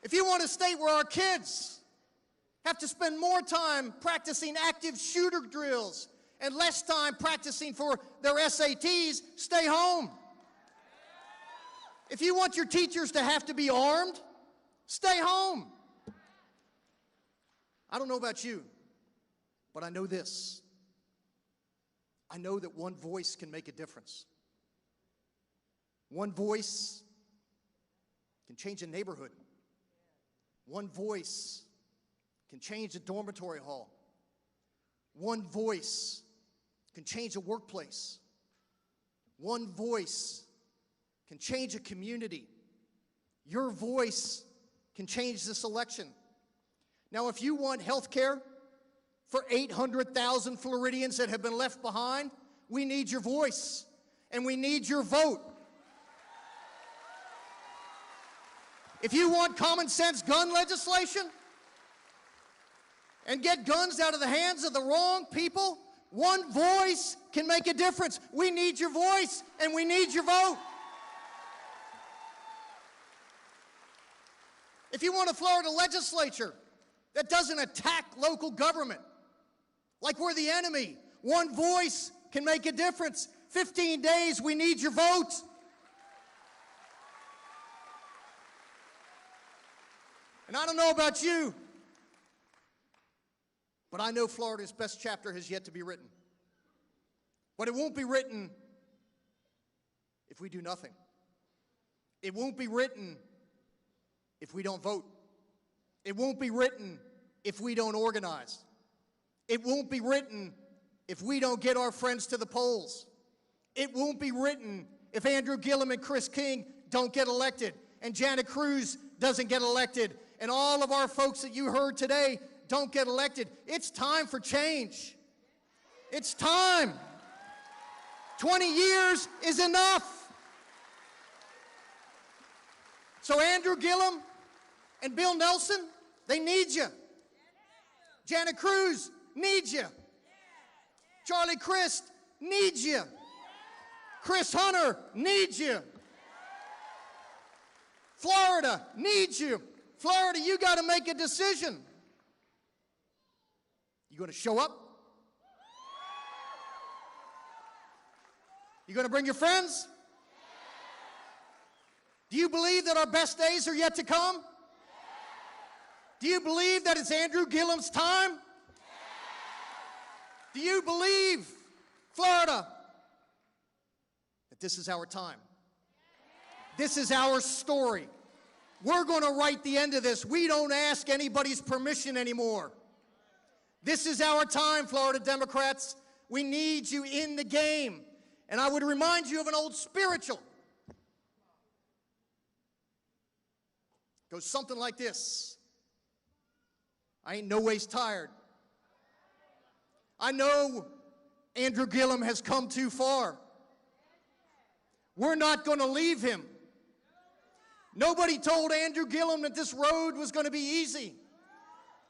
If you want a state where our kids have to spend more time practicing active shooter drills and less time practicing for their SATs, stay home. If you want your teachers to have to be armed, stay home. I don't know about you, but I know this. I know that one voice can make a difference. One voice can change a neighborhood. One voice can change a dormitory hall. One voice can change a workplace. One voice can change a community. Your voice can change this election. Now, if you want health care for 800,000 Floridians that have been left behind, we need your voice, and we need your vote. If you want common sense gun legislation and get guns out of the hands of the wrong people, one voice can make a difference. We need your voice, and we need your vote. If you want a Florida legislature that doesn't attack local government like we're the enemy, one voice can make a difference. 15 days, we need your vote. And I don't know about you, but I know Florida's best chapter has yet to be written. But it won't be written if we do nothing. It won't be written if we don't vote. It won't be written if we don't organize. It won't be written if we don't get our friends to the polls. It won't be written if Andrew Gillum and Chris King don't get elected, and Janet Cruz doesn't get elected, and all of our folks that you heard today don't get elected. It's time for change. It's time. 20 years is enough. So Andrew Gillum and Bill Nelson, they need you. Janet Cruz needs you. Charlie Crist needs you. Chris Hunter needs you. Florida needs you. Florida, you got to make a decision. You going to show up? You going to bring your friends? Do you believe that our best days are yet to come? Do you believe that it's Andrew Gillum's time? Do you believe, Florida, that this is our time? This is our story. We're going to write the end of this. We don't ask anybody's permission anymore. This is our time, Florida Democrats. We need you in the game. And I would remind you of an old spiritual. It goes something like this. I ain't no ways tired. I know Andrew Gillum has come too far. We're not going to leave him. Nobody told Andrew Gillum that this road was going to be easy.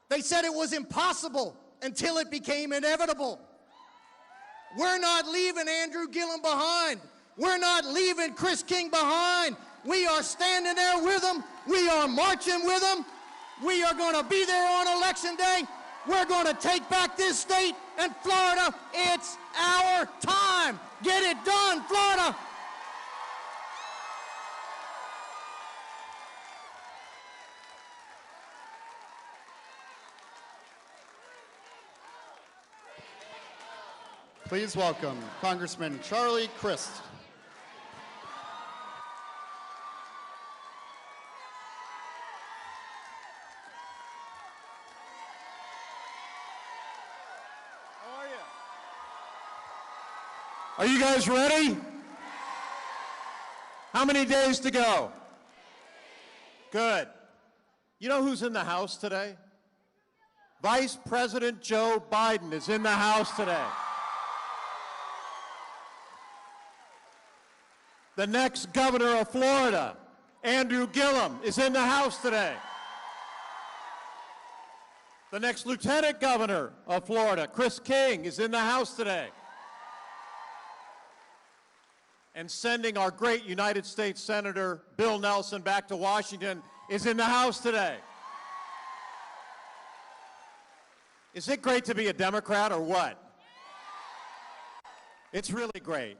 They said it was impossible until it became inevitable. We're not leaving Andrew Gillum behind. We're not leaving Chris King behind. We are standing there with him. We are marching with him. We are going to be there on Election Day. We're going to take back this state and Florida. It's our time. Get it done, Florida. Please welcome Congressman Charlie Crist. How are you? Are you guys ready? How many days to go? Good. You know who's in the House today? Vice President Joe Biden is in the House today. The next governor of Florida, Andrew Gillum, is in the House today. The next lieutenant governor of Florida, Chris King, is in the House today. and sending our great United States Senator Bill Nelson back to Washington is in the House today. Is it great to be a Democrat or what? It's really great.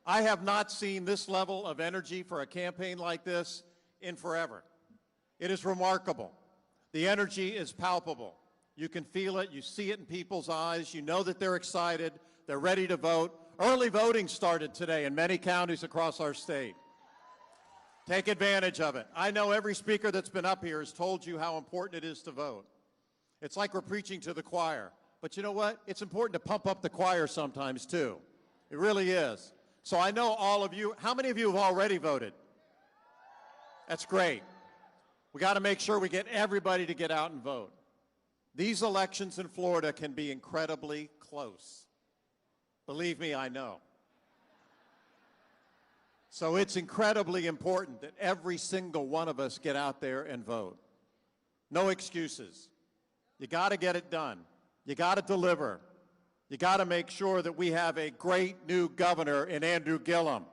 I have not seen this level of energy for a campaign like this in forever. It is remarkable. The energy is palpable. You can feel it. You see it in people's eyes. You know that they're excited. They're ready to vote. Early voting started today in many counties across our state. Take advantage of it. I know every speaker that's been up here has told you how important it is to vote. It's like we're preaching to the choir. But you know what? It's important to pump up the choir sometimes, too. It really is. So I know all of you. How many of you have already voted? That's great. We got to make sure we get everybody to get out and vote. These elections in Florida can be incredibly close. Believe me, I know. So it's incredibly important that every single one of us get out there and vote. No excuses. You got to get it done. You got to deliver. You got to make sure that we have a great new governor in Andrew Gillum.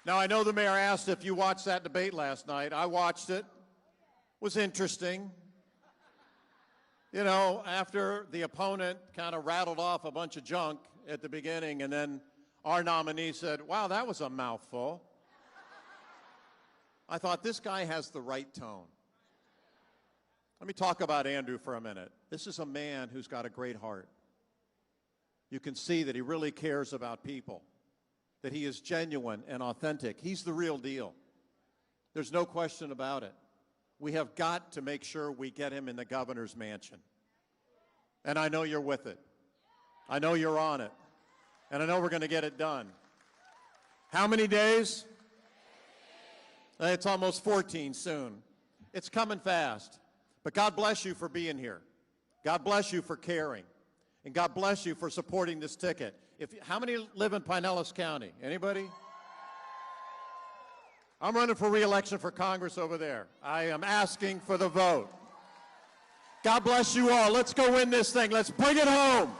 Now, I know the mayor asked if you watched that debate last night. I watched it. It was interesting. You know, after the opponent kind of rattled off a bunch of junk at the beginning, and then our nominee said, wow, that was a mouthful. I thought, this guy has the right tone. Let me talk about Andrew for a minute. This is a man who's got a great heart. You can see that he really cares about people, that he is genuine and authentic. He's the real deal. There's no question about it. We have got to make sure we get him in the governor's mansion. And I know you're with it. I know you're on it. And I know we're going to get it done. How many days? It's almost 14 soon. It's coming fast. But God bless you for being here. God bless you for caring. And God bless you for supporting this ticket. How many live in Pinellas County? Anybody? I'm running for re-election for Congress over there. I am asking for the vote. God bless you all. Let's go win this thing. Let's bring it home.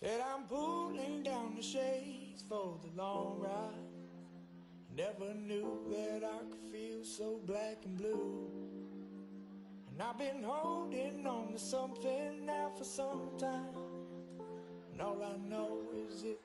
Said I'm pulling down the shades for the long ride. Never knew that I could feel so black and blue. And I've been holding on to something now for some time. And all I know is it.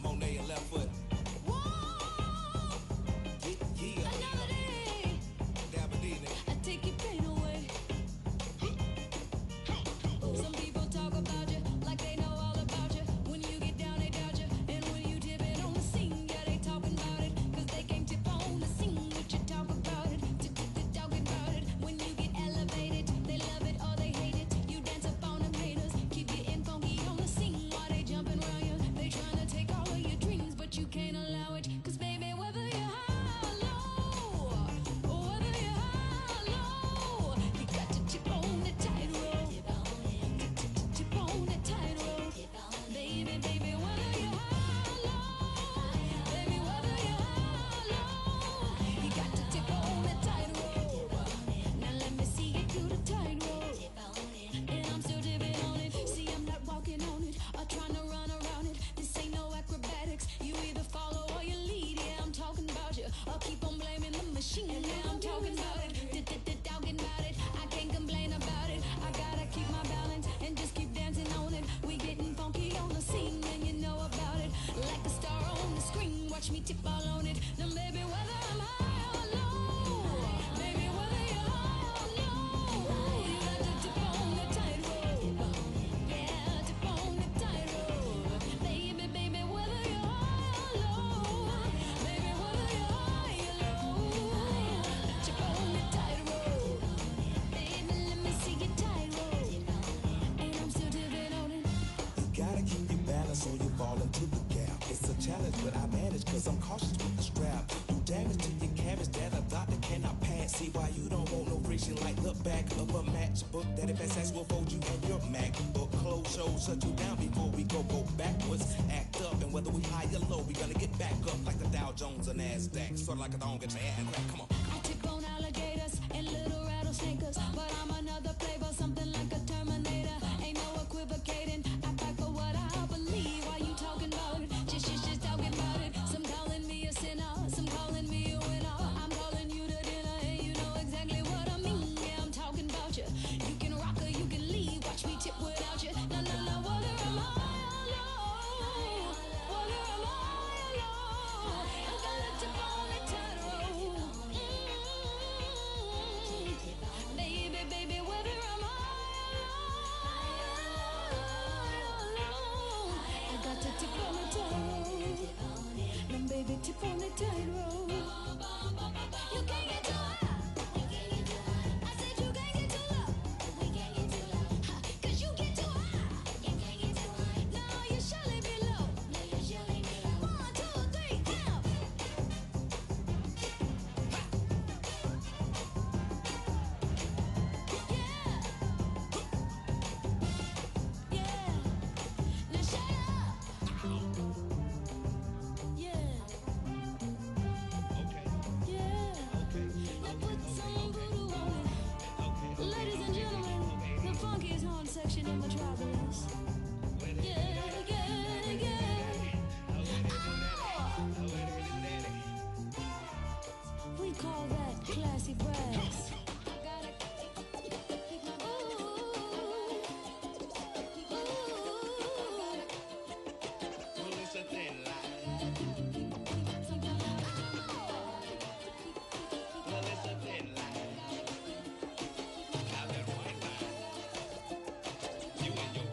Monet and left foot. Whoa, Yeah. another day. Dabba-dee, nigga. I take your pain away. Some people talk about you like they know all about you. When you get down, they doubt you. And when you dip it on the scene, yeah, they talking about it. Cause they can't tip on the scene, what you talk about it. Talking about it. When you get elevated, they love it or they hate it. You dance up on them haters. Keep getting funky on the scene while they jumping around you. They trying to take all of your dreams, but you can't allow it. Cause baby, whether you're high or low, or whether you're high or low, you got to chip on the tightrope. Chip on the tightrope. Baby, baby, whether you're high or low, baby, whether you're high or low, you got to tip on the tightrope. Now let me see you do the tightrope. And I'm still dipping on it. See, I'm not walking on it or trying to run around it. This ain't no acrobatics. You either follow or you lead. Yeah, I'm talking about you. Or keep on blaming the machine. Yeah, I'm talking about it. Talking about it. I can't complain about it. I gotta keep my balance and just keep dancing on it. We getting funky on the scene and you know about it. Like a star on the screen. Watch me tip all on it. Now, baby, whether I'm high or low, baby, whether you're high or low, you got to tip on the tightrope. Yeah, tip on the tightrope. Baby, baby, whether you're high or low, baby, whether you're high or low, tip on the tightrope. Baby, let me see your tightrope. And I'm still dipping on it. You gotta keep your balance or you fall into the gap. It's a challenge, but I manage cause I'm cautious why you don't want no friction like the back of a matchbook that if SS will fold you and your MacBook. Close shows shut you down before we go backwards. Act up, and whether we high or low, we gonna get back up like the Dow Jones or NASDAQ. Sort of like a dog get your hand crack. Come on. I tick on alligators and little rattlesnakers, but I'm another flavor, something like a Terminator. Ain't no equivocating. I fight for what I believe. Why you talking about it? Just talking about it. Some calling me a sinner, some calling me a winner. I'm calling you to dinner, and you know exactly what I mean. Yeah, I'm talking about you. You can rock or you can leave. Watch me tip without you. No, no, no. Water am I alone? Water am I alone? I gotta tip on the tightrope. Baby, baby, whether am I alone? I got to tip on the tightrope. Now, baby, tip on the tightrope. You can't get too high. I said you can't get too low. 'Cause you get too high. No, you surely be low. 1, 2, 3, now. Yeah. Now shut up. Yeah. Yeah. Now put some voodoo on it. Ladies and gentlemen, the funkiest horn section in Metropolis. Yeah, yeah, yeah. Oh! We call that classy brass. You and your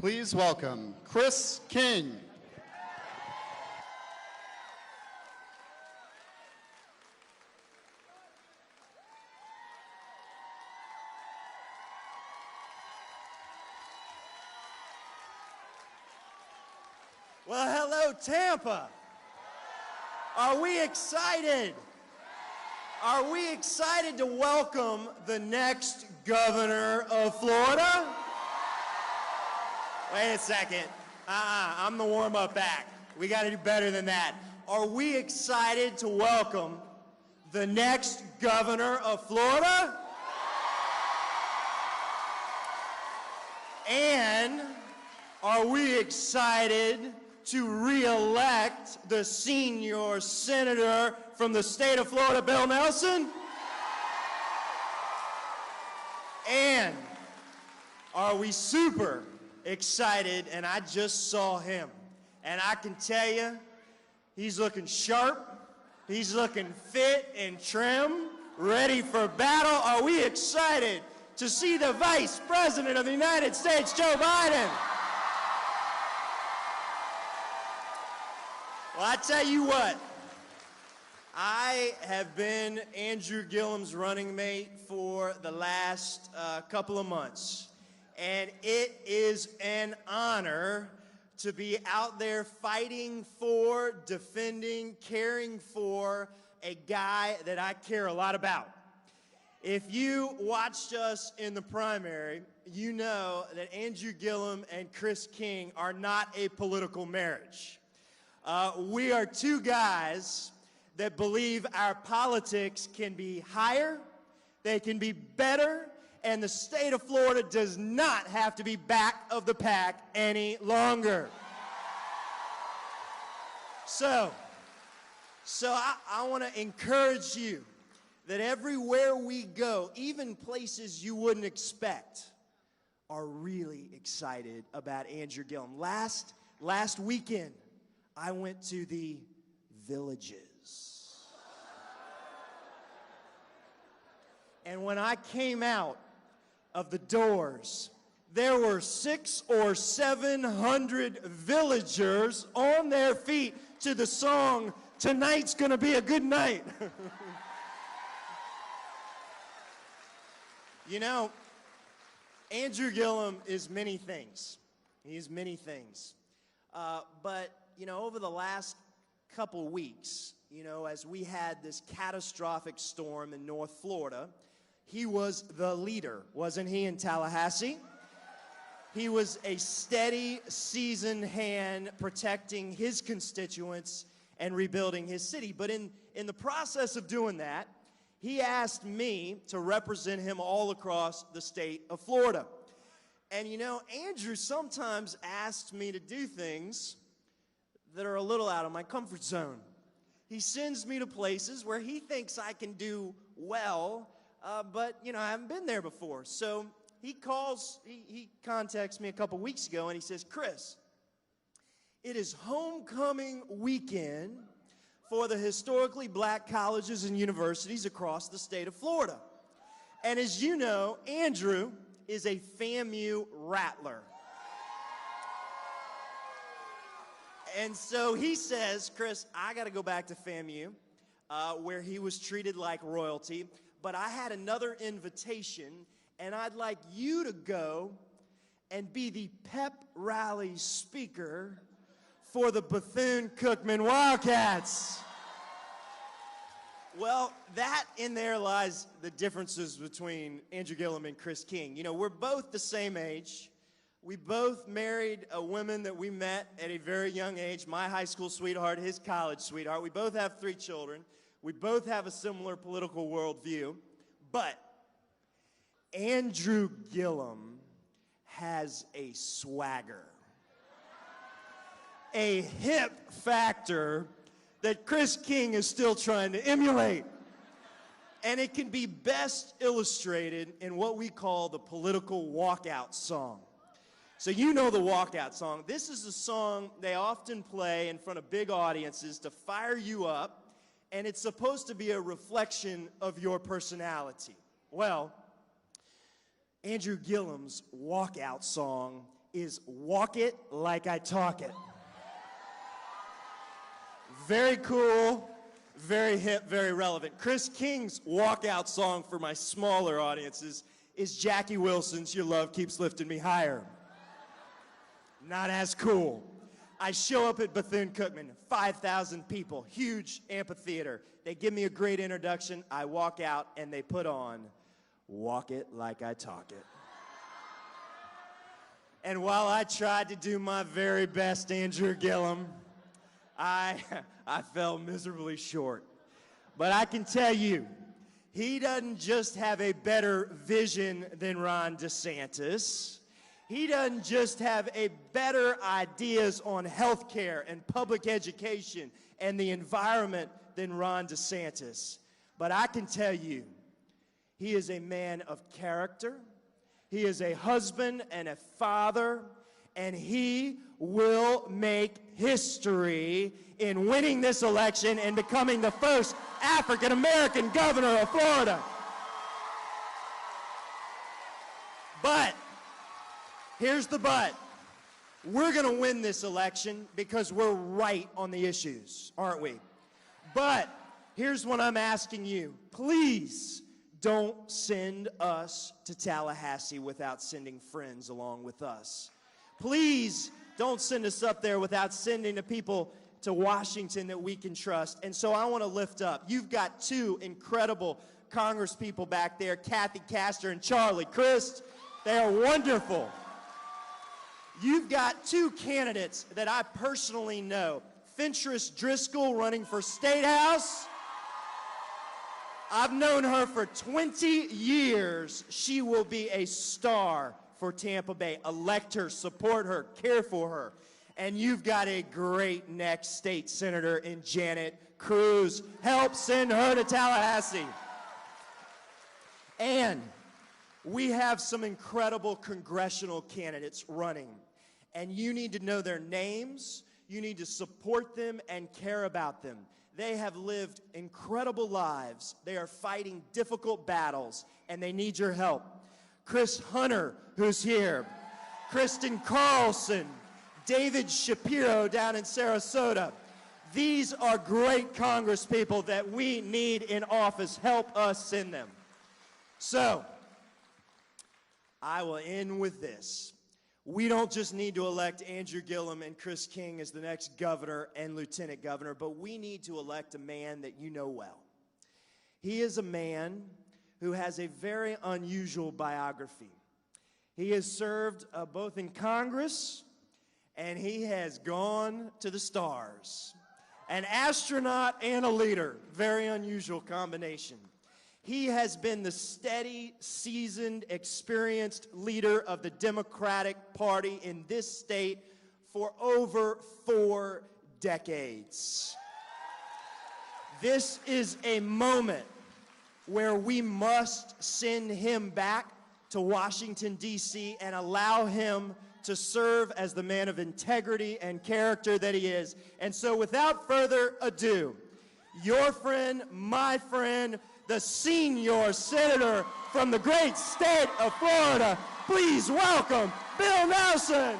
Please welcome Chris King. Well, hello, Tampa. Are we excited? Are we excited to welcome the next governor of Florida? Wait a second. I'm the warm-up act. We got to do better than that. Are we excited to welcome the next governor of Florida? And are we excited to re-elect the senior senator from the state of Florida, Bill Nelson? And are we super excited? And I just saw him, and I can tell you, he's looking sharp, he's looking fit and trim, ready for battle. Are we excited to see the Vice President of the United States, Joe Biden? Well, I tell you what, I have been Andrew Gillum's running mate for the last couple of months, and it is an honor to be out there fighting for, defending, caring for a guy that I care a lot about. If you watched us in the primary, you know that Andrew Gillum and Chris King are not a political marriage. We are two guys that believe our politics can be higher, they can be better, and the state of Florida does not have to be back of the pack any longer. So I want to encourage you that everywhere we go, even places you wouldn't expect, are really excited about Andrew Gillum. Last weekend, I went to the Villages. And when I came out of the doors, there were 600 or 700 villagers on their feet to the song, "Tonight's Gonna Be a Good Night." You know, Andrew Gillum is many things. He's many things. But, you know, over the last couple weeks, you know, as we had this catastrophic storm in North Florida, he was the leader, wasn't he, in Tallahassee? He was a steady, seasoned hand protecting his constituents and rebuilding his city. But in the process of doing that, he asked me to represent him all across the state of Florida. And you know, Andrew sometimes asks me to do things that are a little out of my comfort zone. He sends me to places where he thinks I can do well, but you know, I haven't been there before. So he contacts me a couple weeks ago and he says, "Chris, it is homecoming weekend for the historically black colleges and universities across the state of Florida. And as you know, Andrew is a FAMU Rattler." And so he says, "Chris, I got to go back to FAMU, where he was treated like royalty, but I had another invitation, and I'd like you to go and be the pep rally speaker for the Bethune-Cookman Wildcats." Well, that in there lies the differences between Andrew Gillum and Chris King. You know, we're both the same age. We both married a woman that we met at a very young age, my high school sweetheart, his college sweetheart. We both have 3 children. We both have a similar political worldview. But Andrew Gillum has a swagger, a hip factor that Chris King is still trying to emulate. And it can be best illustrated in what we call the political walkout song. So you know the walkout song. This is a song they often play in front of big audiences to fire you up, and it's supposed to be a reflection of your personality. Well, Andrew Gillum's walkout song is Walk It Like I Talk It. Very cool, very hip, very relevant. Chris King's walkout song for my smaller audiences is Jackie Wilson's Your Love Keeps Lifting Me Higher. Not as cool. I show up at Bethune-Cookman, 5,000 people, huge amphitheater. They give me a great introduction. I walk out and they put on Walk It Like I Talk It. And while I tried to do my very best, Andrew Gillum, I fell miserably short. But I can tell you, he doesn't just have a better vision than Ron DeSantis. He doesn't just have a better ideas on health care and public education and the environment than Ron DeSantis. But I can tell you, he is a man of character. He is a husband and a father, and he will make history in winning this election and becoming the first African-American governor of Florida. But, here's the but. We're going to win this election because we're right on the issues, aren't we? But, here's what I'm asking you. Please don't send us to Tallahassee without sending friends along with us. Please don't send us up there without sending the people to Washington that we can trust. And so I want to lift up. You've got two incredible congresspeople back there, Kathy Castor and Charlie Crist. They are wonderful. You've got two candidates that I personally know. Fentress Driscoll running for State House. I've known her for 20 years. She will be a star for Tampa Bay. Elect her, support her, care for her. And you've got a great next state senator in Janet Cruz. Help send her to Tallahassee. And we have some incredible congressional candidates running. And you need to know their names. You need to support them and care about them. They have lived incredible lives. They are fighting difficult battles, and they need your help. Chris Hunter, who's here. Kristen Carlson. David Shapiro down in Sarasota. These are great congresspeople that we need in office. Help us send them. So, I will end with this. We don't just need to elect Andrew Gillum and Chris King as the next governor and lieutenant governor, but we need to elect a man that you know well. He is a man who has a very unusual biography. He has served both in Congress and he has gone to the stars. An astronaut and a leader, very unusual combination. He has been the steady, seasoned, experienced leader of the Democratic Party in this state for over 4 decades. This is a moment where we must send him back to Washington, D.C. and allow him to serve as the man of integrity and character that he is. And so without further ado, your friend, my friend, the senior senator from the great state of Florida, please welcome Bill Nelson.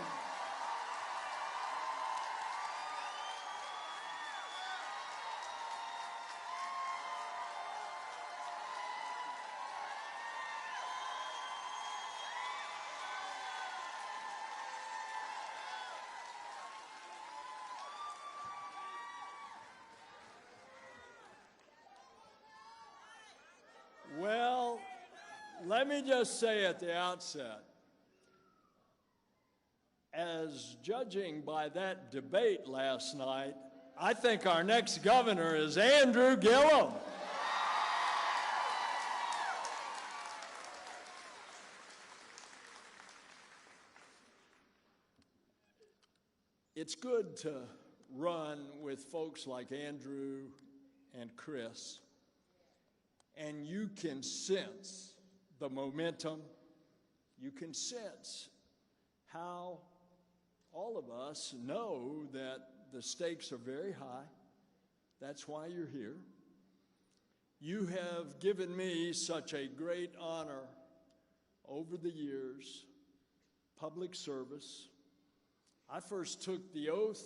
Well, let me just say at the outset, as judging by that debate last night, I think our next governor is Andrew Gillum. It's good to run with folks like Andrew and Chris. And you can sense the momentum. You can sense how all of us know that the stakes are very high. That's why you're here. You have given me such a great honor over the years public service. I first took the oath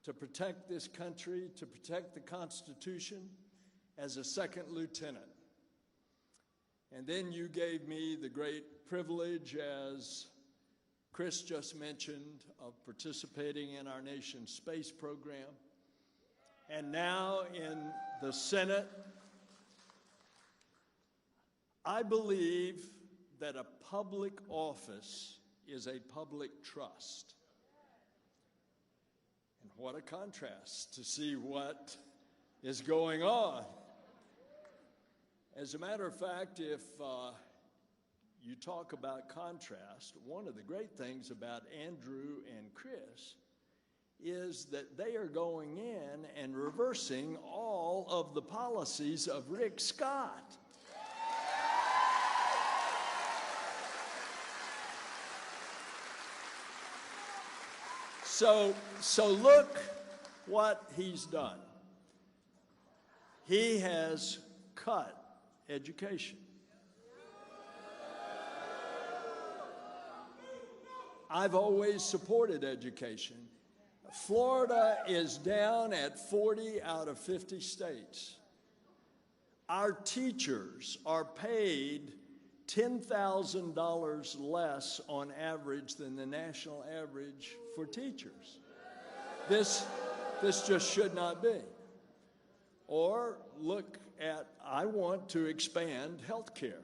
to protect this country, to protect the Constitution, as a second lieutenant. And then you gave me the great privilege, as Chris just mentioned, of participating in our nation's space program. And now in the Senate, I believe that a public office is a public trust. And what a contrast to see what is going on. As a matter of fact, if you talk about contrast, one of the great things about Andrew and Chris is that they are going in and reversing all of the policies of Rick Scott. So look what he's done. He has cut education. I've always supported education. Florida is down at 40 out of 50 states. Our teachers are paid $10,000 less on average than the national average for teachers. This just should not be. Or look at, I want to expand health care.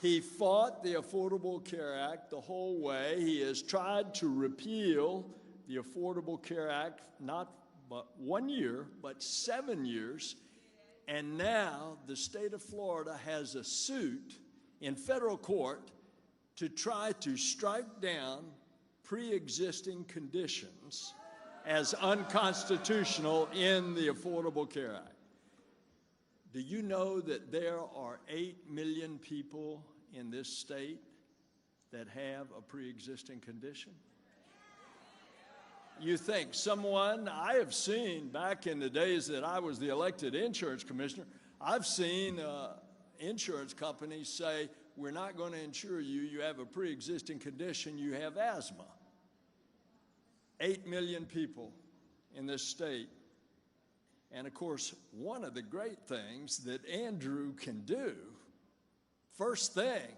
He fought the Affordable Care Act the whole way. He has tried to repeal the Affordable Care Act, not but 1 year, but 7 years. And now the state of Florida has a suit in federal court to try to strike down pre-existing conditions as unconstitutional in the Affordable Care Act. Do you know that there are 8 million people in this state that have a pre-existing condition? You think someone, I have seen back in the days that I was the elected insurance commissioner, I've seen insurance companies say, we're not going to insure you, you have a pre-existing condition, you have asthma. 8 million people in this state. And of course, one of the great things that Andrew can do, first thing,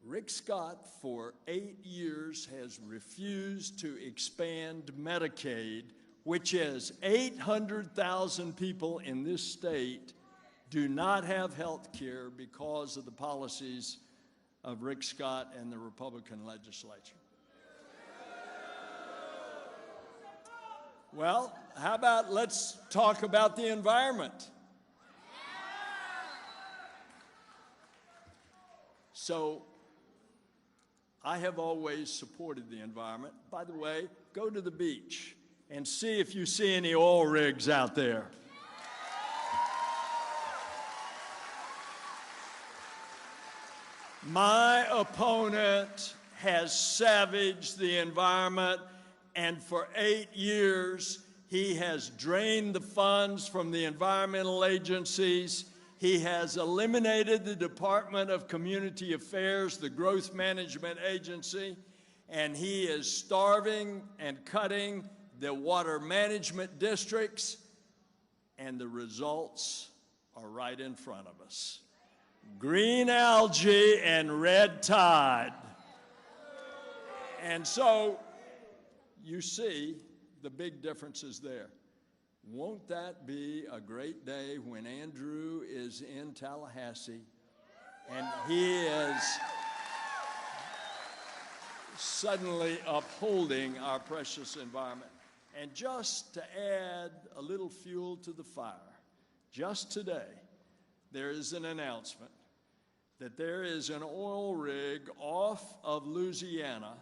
Rick Scott for 8 years has refused to expand Medicaid, which is 800,000 people in this state do not have health care because of the policies of Rick Scott and the Republican legislature. Well, how about let's talk about the environment. So, I have always supported the environment. By the way, go to the beach and see if you see any oil rigs out there. My opponent has savaged the environment, and for 8 years, he has drained the funds from the environmental agencies. He has eliminated the Department of Community Affairs, the Growth Management Agency, and he is starving and cutting the water management districts, and the results are right in front of us. Green algae and red tide. And so you see the big differences there. Won't that be a great day when Andrew is in Tallahassee and he is suddenly upholding our precious environment? And just to add a little fuel to the fire, just today, there is an announcement that there is an oil rig off of Louisiana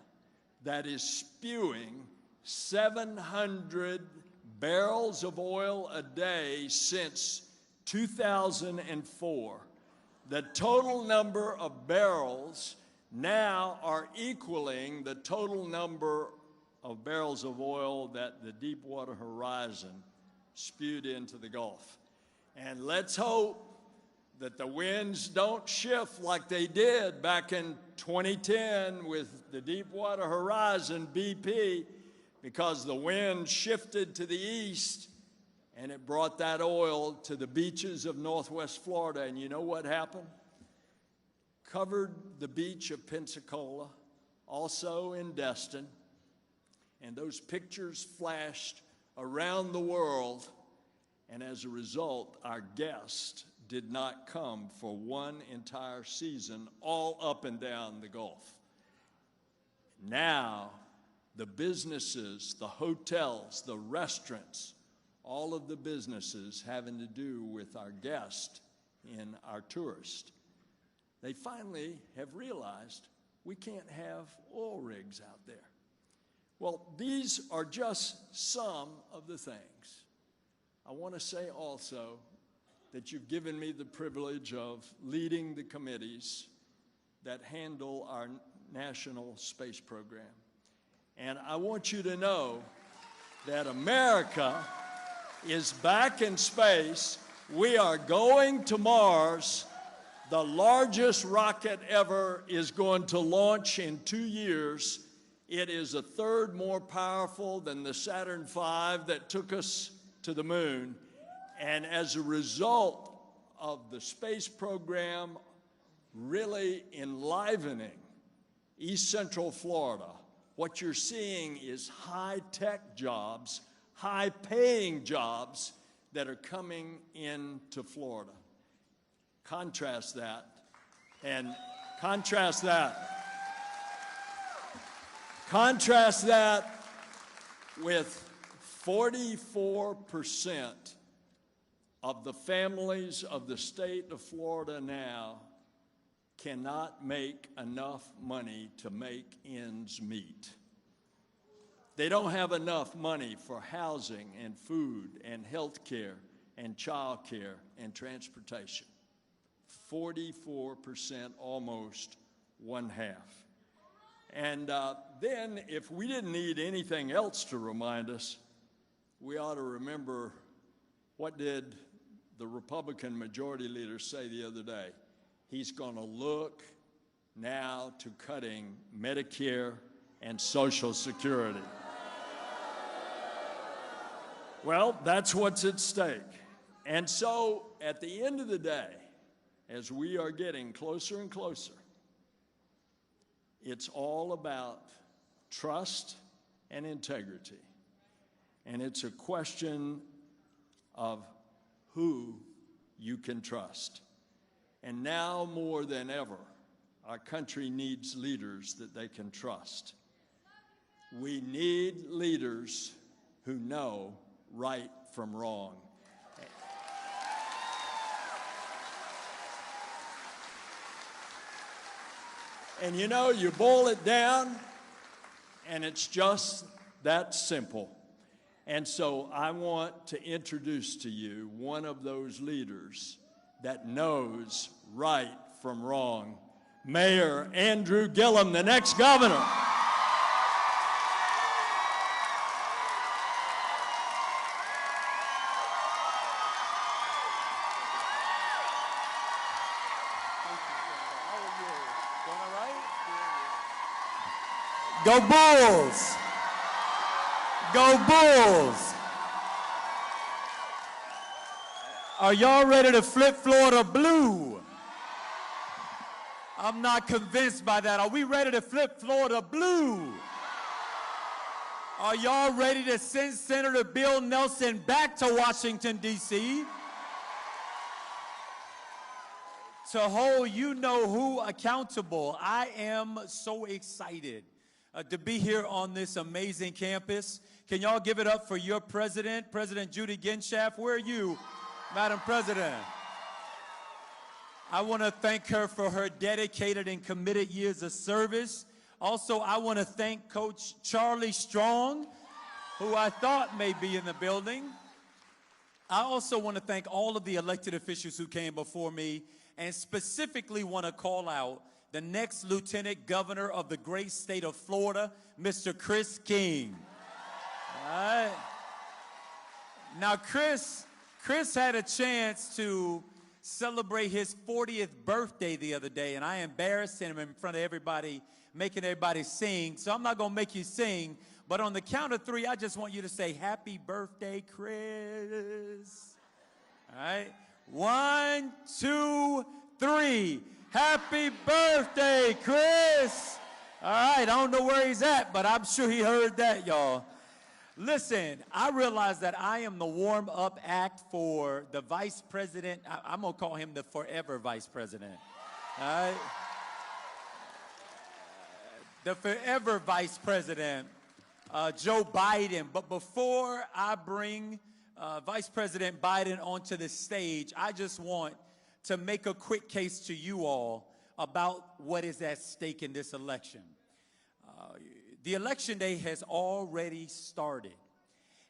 that is spewing 700 barrels of oil a day since 2004. The total number of barrels now are equaling the total number of barrels of oil that the Deepwater Horizon spewed into the Gulf. And let's hope that the winds don't shift like they did back in 2010 with the Deepwater Horizon BP, because the wind shifted to the east and it brought that oil to the beaches of Northwest Florida. And you know what happened? Covered the beach of Pensacola, also in Destin, and those pictures flashed around the world, and as a result, our guests did not come for one entire season all up and down the Gulf. Now, the businesses, the hotels, the restaurants, all of the businesses having to do with our guests and our tourists, they finally have realized we can't have oil rigs out there. Well, these are just some of the things. I want to say also that you've given me the privilege of leading the committees that handle our national space program. And I want you to know that America is back in space. We are going to Mars. The largest rocket ever is going to launch in 2 years. It is a third more powerful than the Saturn V that took us to the moon. And as a result of the space program really enlivening East Central Florida, what you're seeing is high-tech jobs, high-paying jobs that are coming into Florida. Contrast that, and contrast that with 44% of the families of the state of Florida now cannot make enough money to make ends meet. They don't have enough money for housing and food and health care and child care and transportation. 44%, almost one half. And then if we didn't need anything else to remind us, we ought to remember, what did the Republican majority leader say the other day? He's going to look now to cutting Medicare and Social Security. Well, that's what's at stake. And so at the end of the day, as we are getting closer and closer, it's all about trust and integrity. And it's a question of who you can trust. And now more than ever, our country needs leaders that they can trust. We need leaders who know right from wrong. And you know, you boil it down, and it's just that simple. And so I want to introduce to you one of those leaders that knows right from wrong, Mayor Andrew Gillum, the next governor. Go Bulls! Go Bulls! Are y'all ready to flip Florida blue? I'm not convinced by that. Are we ready to flip Florida blue? Are y'all ready to send Senator Bill Nelson back to Washington, D.C. to hold you-know-who accountable? I am so excited to be here on this amazing campus. Can y'all give it up for your president, President Judy Ginshaft? Where are you, Madam President? I want to thank her for her dedicated and committed years of service. Also, I want to thank Coach Charlie Strong, who I thought may be in the building. I also want to thank all of the elected officials who came before me, and specifically want to call out the next Lieutenant Governor of the great state of Florida, Mr. Chris King. All right. Now, Chris Chris had a chance to celebrate his 40th birthday the other day, and I embarrassed him in front of everybody, making everybody sing. So I'm not going to make you sing, but on the count of 3, I just want you to say, "Happy birthday, Chris." All right? 1, 2, 3. Happy birthday, Chris. All right, I don't know where he's at, but I'm sure he heard that, y'all. Listen, I realize that I am the warm-up act for the vice president. I'm going to call him the forever vice president. All right? The forever vice president, Joe Biden. But before I bring Vice President Biden onto the stage, I just want to make a quick case to you all about what is at stake in this election. The election day has already started.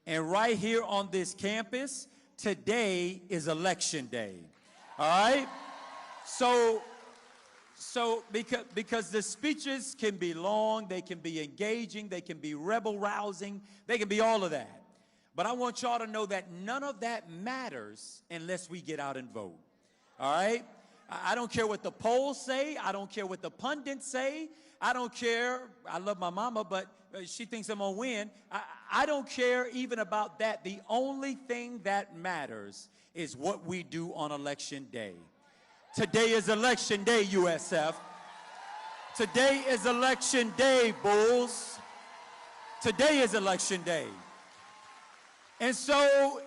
And right here on this campus, today is election day. All right? So because the speeches can be long, they can be engaging, they can be rebel-rousing, they can be all of that. But I want y'all to know that none of that matters unless we get out and vote. All right? I don't care what the polls say. I don't care what the pundits say. I don't care. I love my mama, but she thinks I'm going to win. I don't care even about that. The only thing that matters is what we do on election day. Today is election day, USF. Today is election day, Bulls. Today is election day. And so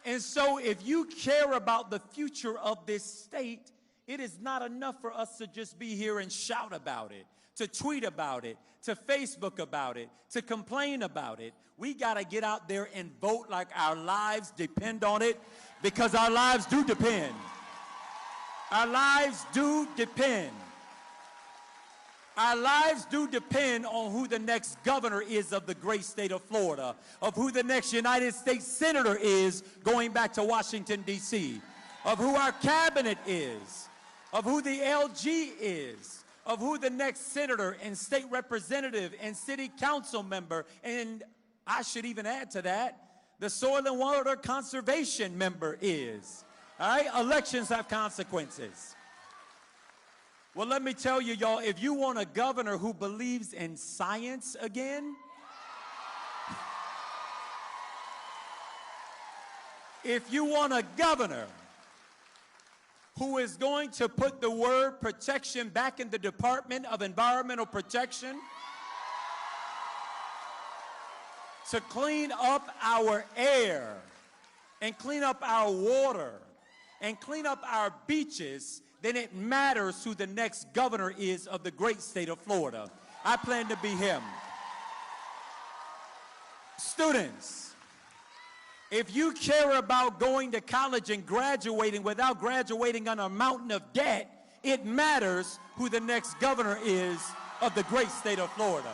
if you care about the future of this state, it is not enough for us to just be here and shout about it, to tweet about it, to Facebook about it, to complain about it. We got to get out there and vote like our lives depend on it, because our lives do depend. Our lives do depend. Our lives do depend on who the next governor is of the great state of Florida, of who the next United States senator is going back to Washington, D.C., of who our cabinet is, of who the LG is, of who the next senator and state representative and city council member, and I should even add to that, the soil and water conservation member is. All right? Elections have consequences. Well, let me tell you, y'all, if you want a governor who believes in science again, if you want a governor who is going to put the word protection back in the Department of Environmental Protection, to clean up our air and clean up our water and clean up our beaches, then it matters who the next governor is of the great state of Florida. I plan to be him. Students, if you care about going to college and graduating without graduating on a mountain of debt, it matters who the next governor is of the great state of Florida.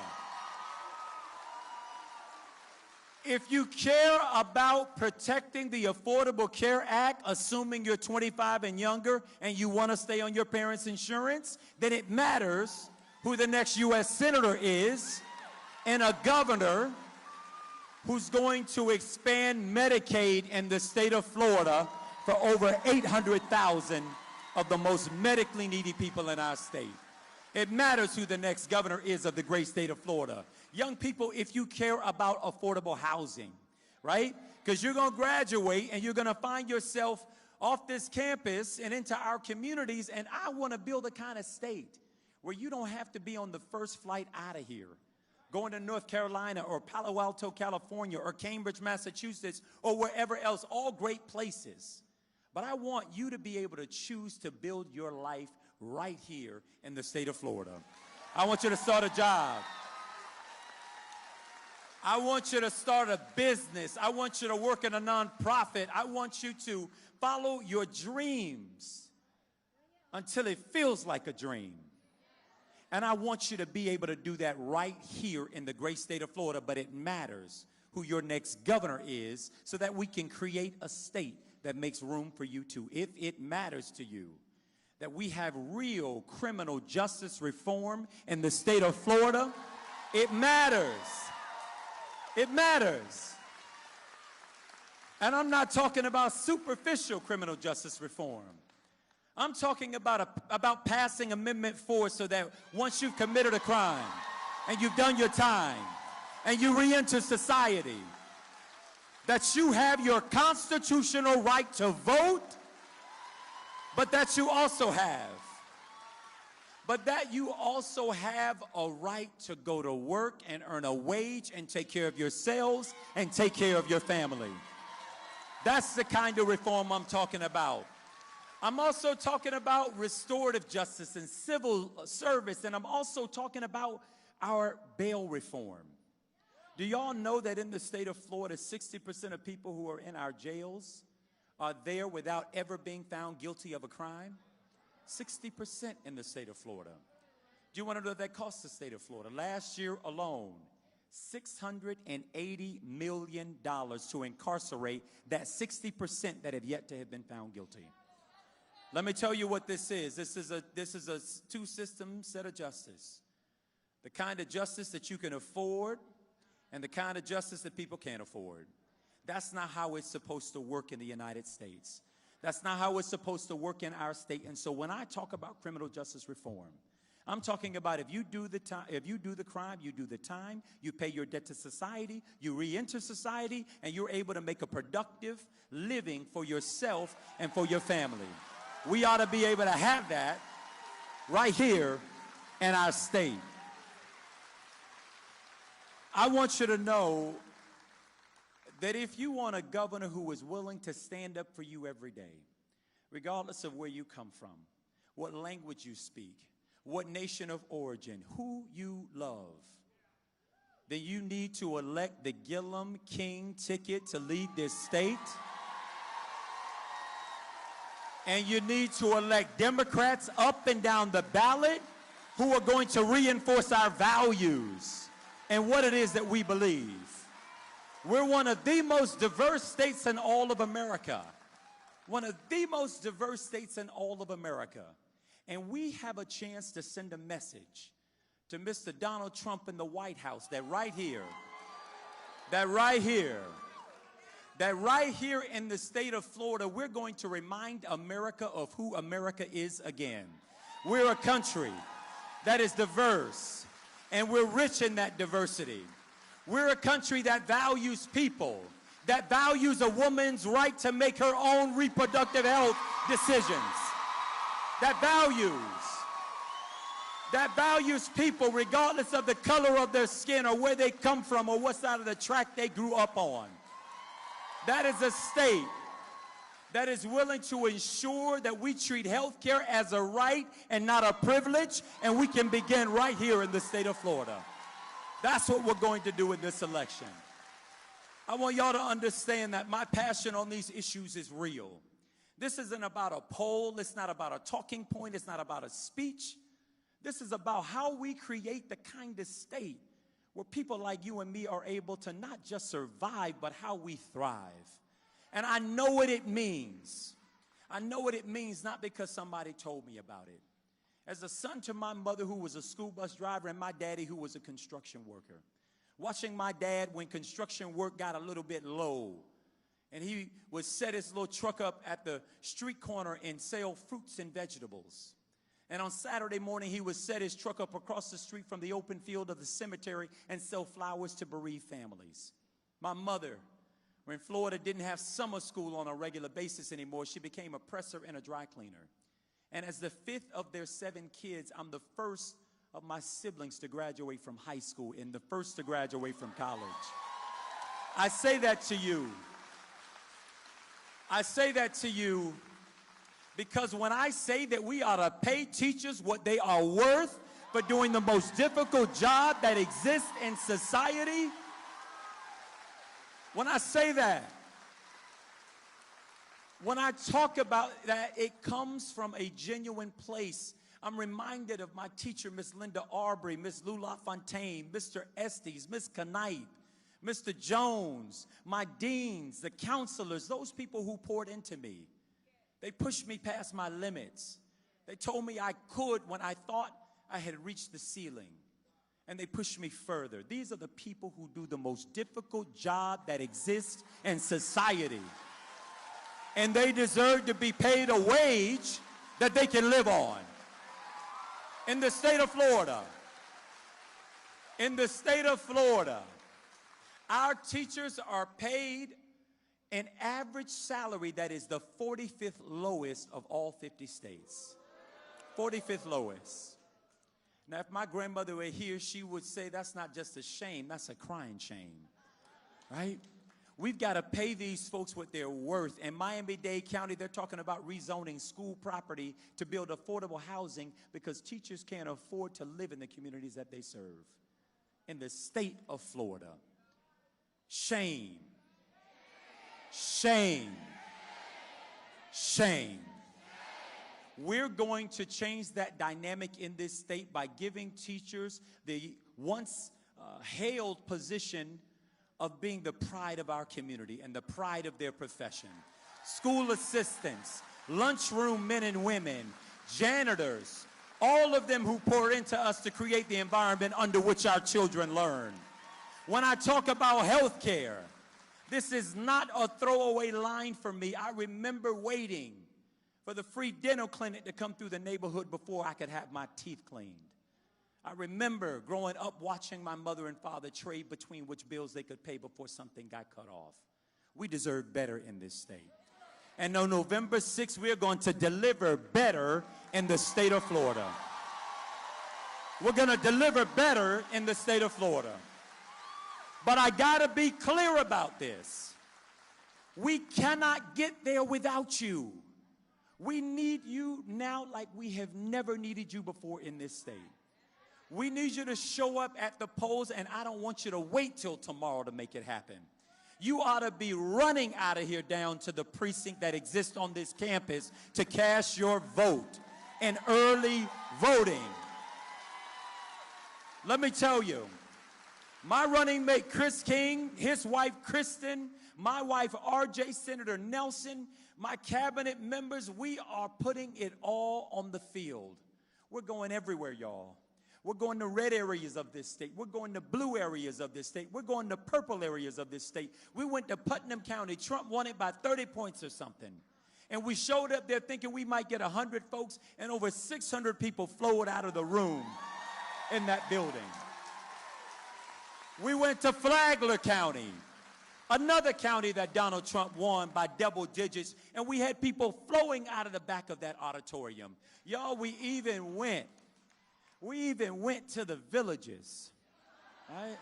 If you care about protecting the Affordable Care Act, assuming you're 25 and younger and you want to stay on your parents' insurance, then it matters who the next U.S. senator is and a governor who's going to expand Medicaid in the state of Florida for over 800,000 of the most medically needy people in our state. It matters who the next governor is of the great state of Florida. Young people, if you care about affordable housing, right? Because you're going to graduate and you're going to find yourself off this campus and into our communities, and I want to build a kind of state where you don't have to be on the first flight out of here, going to North Carolina or Palo Alto, California, or Cambridge, Massachusetts, or wherever else, all great places. But I want you to be able to choose to build your life right here in the state of Florida. I want you to start a job. I want you to start a business. I want you to work in a nonprofit. I want you to follow your dreams until it feels like a dream. And I want you to be able to do that right here in the great state of Florida, but it matters who your next governor is so that we can create a state that makes room for you too. If it matters to you that we have real criminal justice reform in the state of Florida, it matters. It matters. And I'm not talking about superficial criminal justice reform. I'm talking about passing Amendment 4 so that once you've committed a crime and you've done your time and you re-enter society, that you have your constitutional right to vote, but that you also have a right to go to work and earn a wage and take care of yourselves and take care of your family. That's the kind of reform I'm talking about. I'm also talking about restorative justice and civil service, and I'm also talking about our bail reform. Do y'all know that in the state of Florida, 60% of people who are in our jails are there without ever being found guilty of a crime? 60% in the state of Florida. Do you want to know what that cost the state of Florida? Last year alone, $680 million to incarcerate that 60% that have yet to have been found guilty. Let me tell you what this is. This is a two-system set of justice. The kind of justice that you can afford and the kind of justice that people can't afford. That's not how it's supposed to work in the United States. That's not how it's supposed to work in our state. And so when I talk about criminal justice reform, I'm talking about if you do the crime, you do the time, you pay your debt to society, you re-enter society, and you're able to make a productive living for yourself and for your family. We ought to be able to have that right here in our state. I want you to know that if you want a governor who is willing to stand up for you every day, regardless of where you come from, what language you speak, what nation of origin, who you love, then you need to elect the Gillum King ticket to lead this state. And you need to elect Democrats up and down the ballot who are going to reinforce our values and what it is that we believe. We're one of the most diverse states in all of America. One of the most diverse states in all of America. And we have a chance to send a message to Mr. Donald Trump in the White House that right here in the state of Florida, we're going to remind America of who America is again. We're a country that is diverse, and we're rich in that diversity. We're a country that values people, that values a woman's right to make her own reproductive health decisions, that values people regardless of the color of their skin or where they come from or what side of the track they grew up on. That is a state that is willing to ensure that we treat health care as a right and not a privilege, and we can begin right here in the state of Florida. That's what we're going to do in this election. I want y'all to understand that my passion on these issues is real. This isn't about a poll. It's not about a talking point. It's not about a speech. This is about how we create the kind of state where people like you and me are able to not just survive, but how we thrive. And I know what it means. I know what it means not because somebody told me about it. As a son to my mother who was a school bus driver and my daddy who was a construction worker, watching my dad when construction work got a little bit low, and he would set his little truck up at the street corner and sell fruits and vegetables. And on Saturday morning, he would set his truck up across the street from the open field of the cemetery and sell flowers to bereaved families. My mother, when Florida didn't have summer school on a regular basis anymore, she became a presser and a dry cleaner. And as the fifth of their 7 kids, I'm the first of my siblings to graduate from high school and the first to graduate from college. I say that to you. I say that to you because when I say that we ought to pay teachers what they are worth for doing the most difficult job that exists in society, when I say that, when I talk about that, it comes from a genuine place. I'm reminded of my teacher, Miss Linda Arbery, Miss Lula Fontaine, Mr. Estes, Miss Knight, Mr. Jones, my deans, the counselors, those people who poured into me. They pushed me past my limits. They told me I could when I thought I had reached the ceiling. and they push me further. These are the people who do the most difficult job that exists in society. And they deserve to be paid a wage that they can live on. In the state of Florida, our teachers are paid an average salary that is the 45th lowest of all 50 states. 45th lowest. Now, if my grandmother were here, she would say that's not just a shame, that's a crying shame, right? We've got to pay these folks what they're worth. In Miami-Dade County, they're talking about rezoning school property to build affordable housing because teachers can't afford to live in the communities that they serve. In the state of Florida, shame, shame, shame. We're going to change that dynamic in this state by giving teachers the once hailed position of being the pride of our community and the pride of their profession. School assistants, lunchroom men and women, janitors, all of them who pour into us to create the environment under which our children learn. When I talk about health care, this is not a throwaway line for me. I remember waiting for the free dental clinic to come through the neighborhood before I could have my teeth cleaned. I remember growing up watching my mother and father trade between which bills they could pay before something got cut off. We deserve better in this state. And on November 6th, we're going to deliver better in the state of Florida. We're going to deliver better in the state of Florida. But I got to be clear about this. We cannot get there without you. We need you now like we have never needed you before in this state. We need you to show up at the polls, and I don't want you to wait till tomorrow to make it happen. You ought to be running out of here down to the precinct that exists on this campus to cast your vote in early voting. Let me tell you, my running mate, Chris King, his wife, Kristen, my wife, RJ, Senator Nelson, my cabinet members, we are putting it all on the field. We're going everywhere, y'all. We're going to red areas of this state. We're going to blue areas of this state. We're going to purple areas of this state. We went to Putnam County. Trump won it by 30 points or something. And we showed up there thinking we might get 100 folks, and over 600 people flowed out of the room in that building. We went to Flagler County, another county that Donald Trump won by double digits, and we had people flowing out of the back of that auditorium. Y'all, we even went to the Villages, right?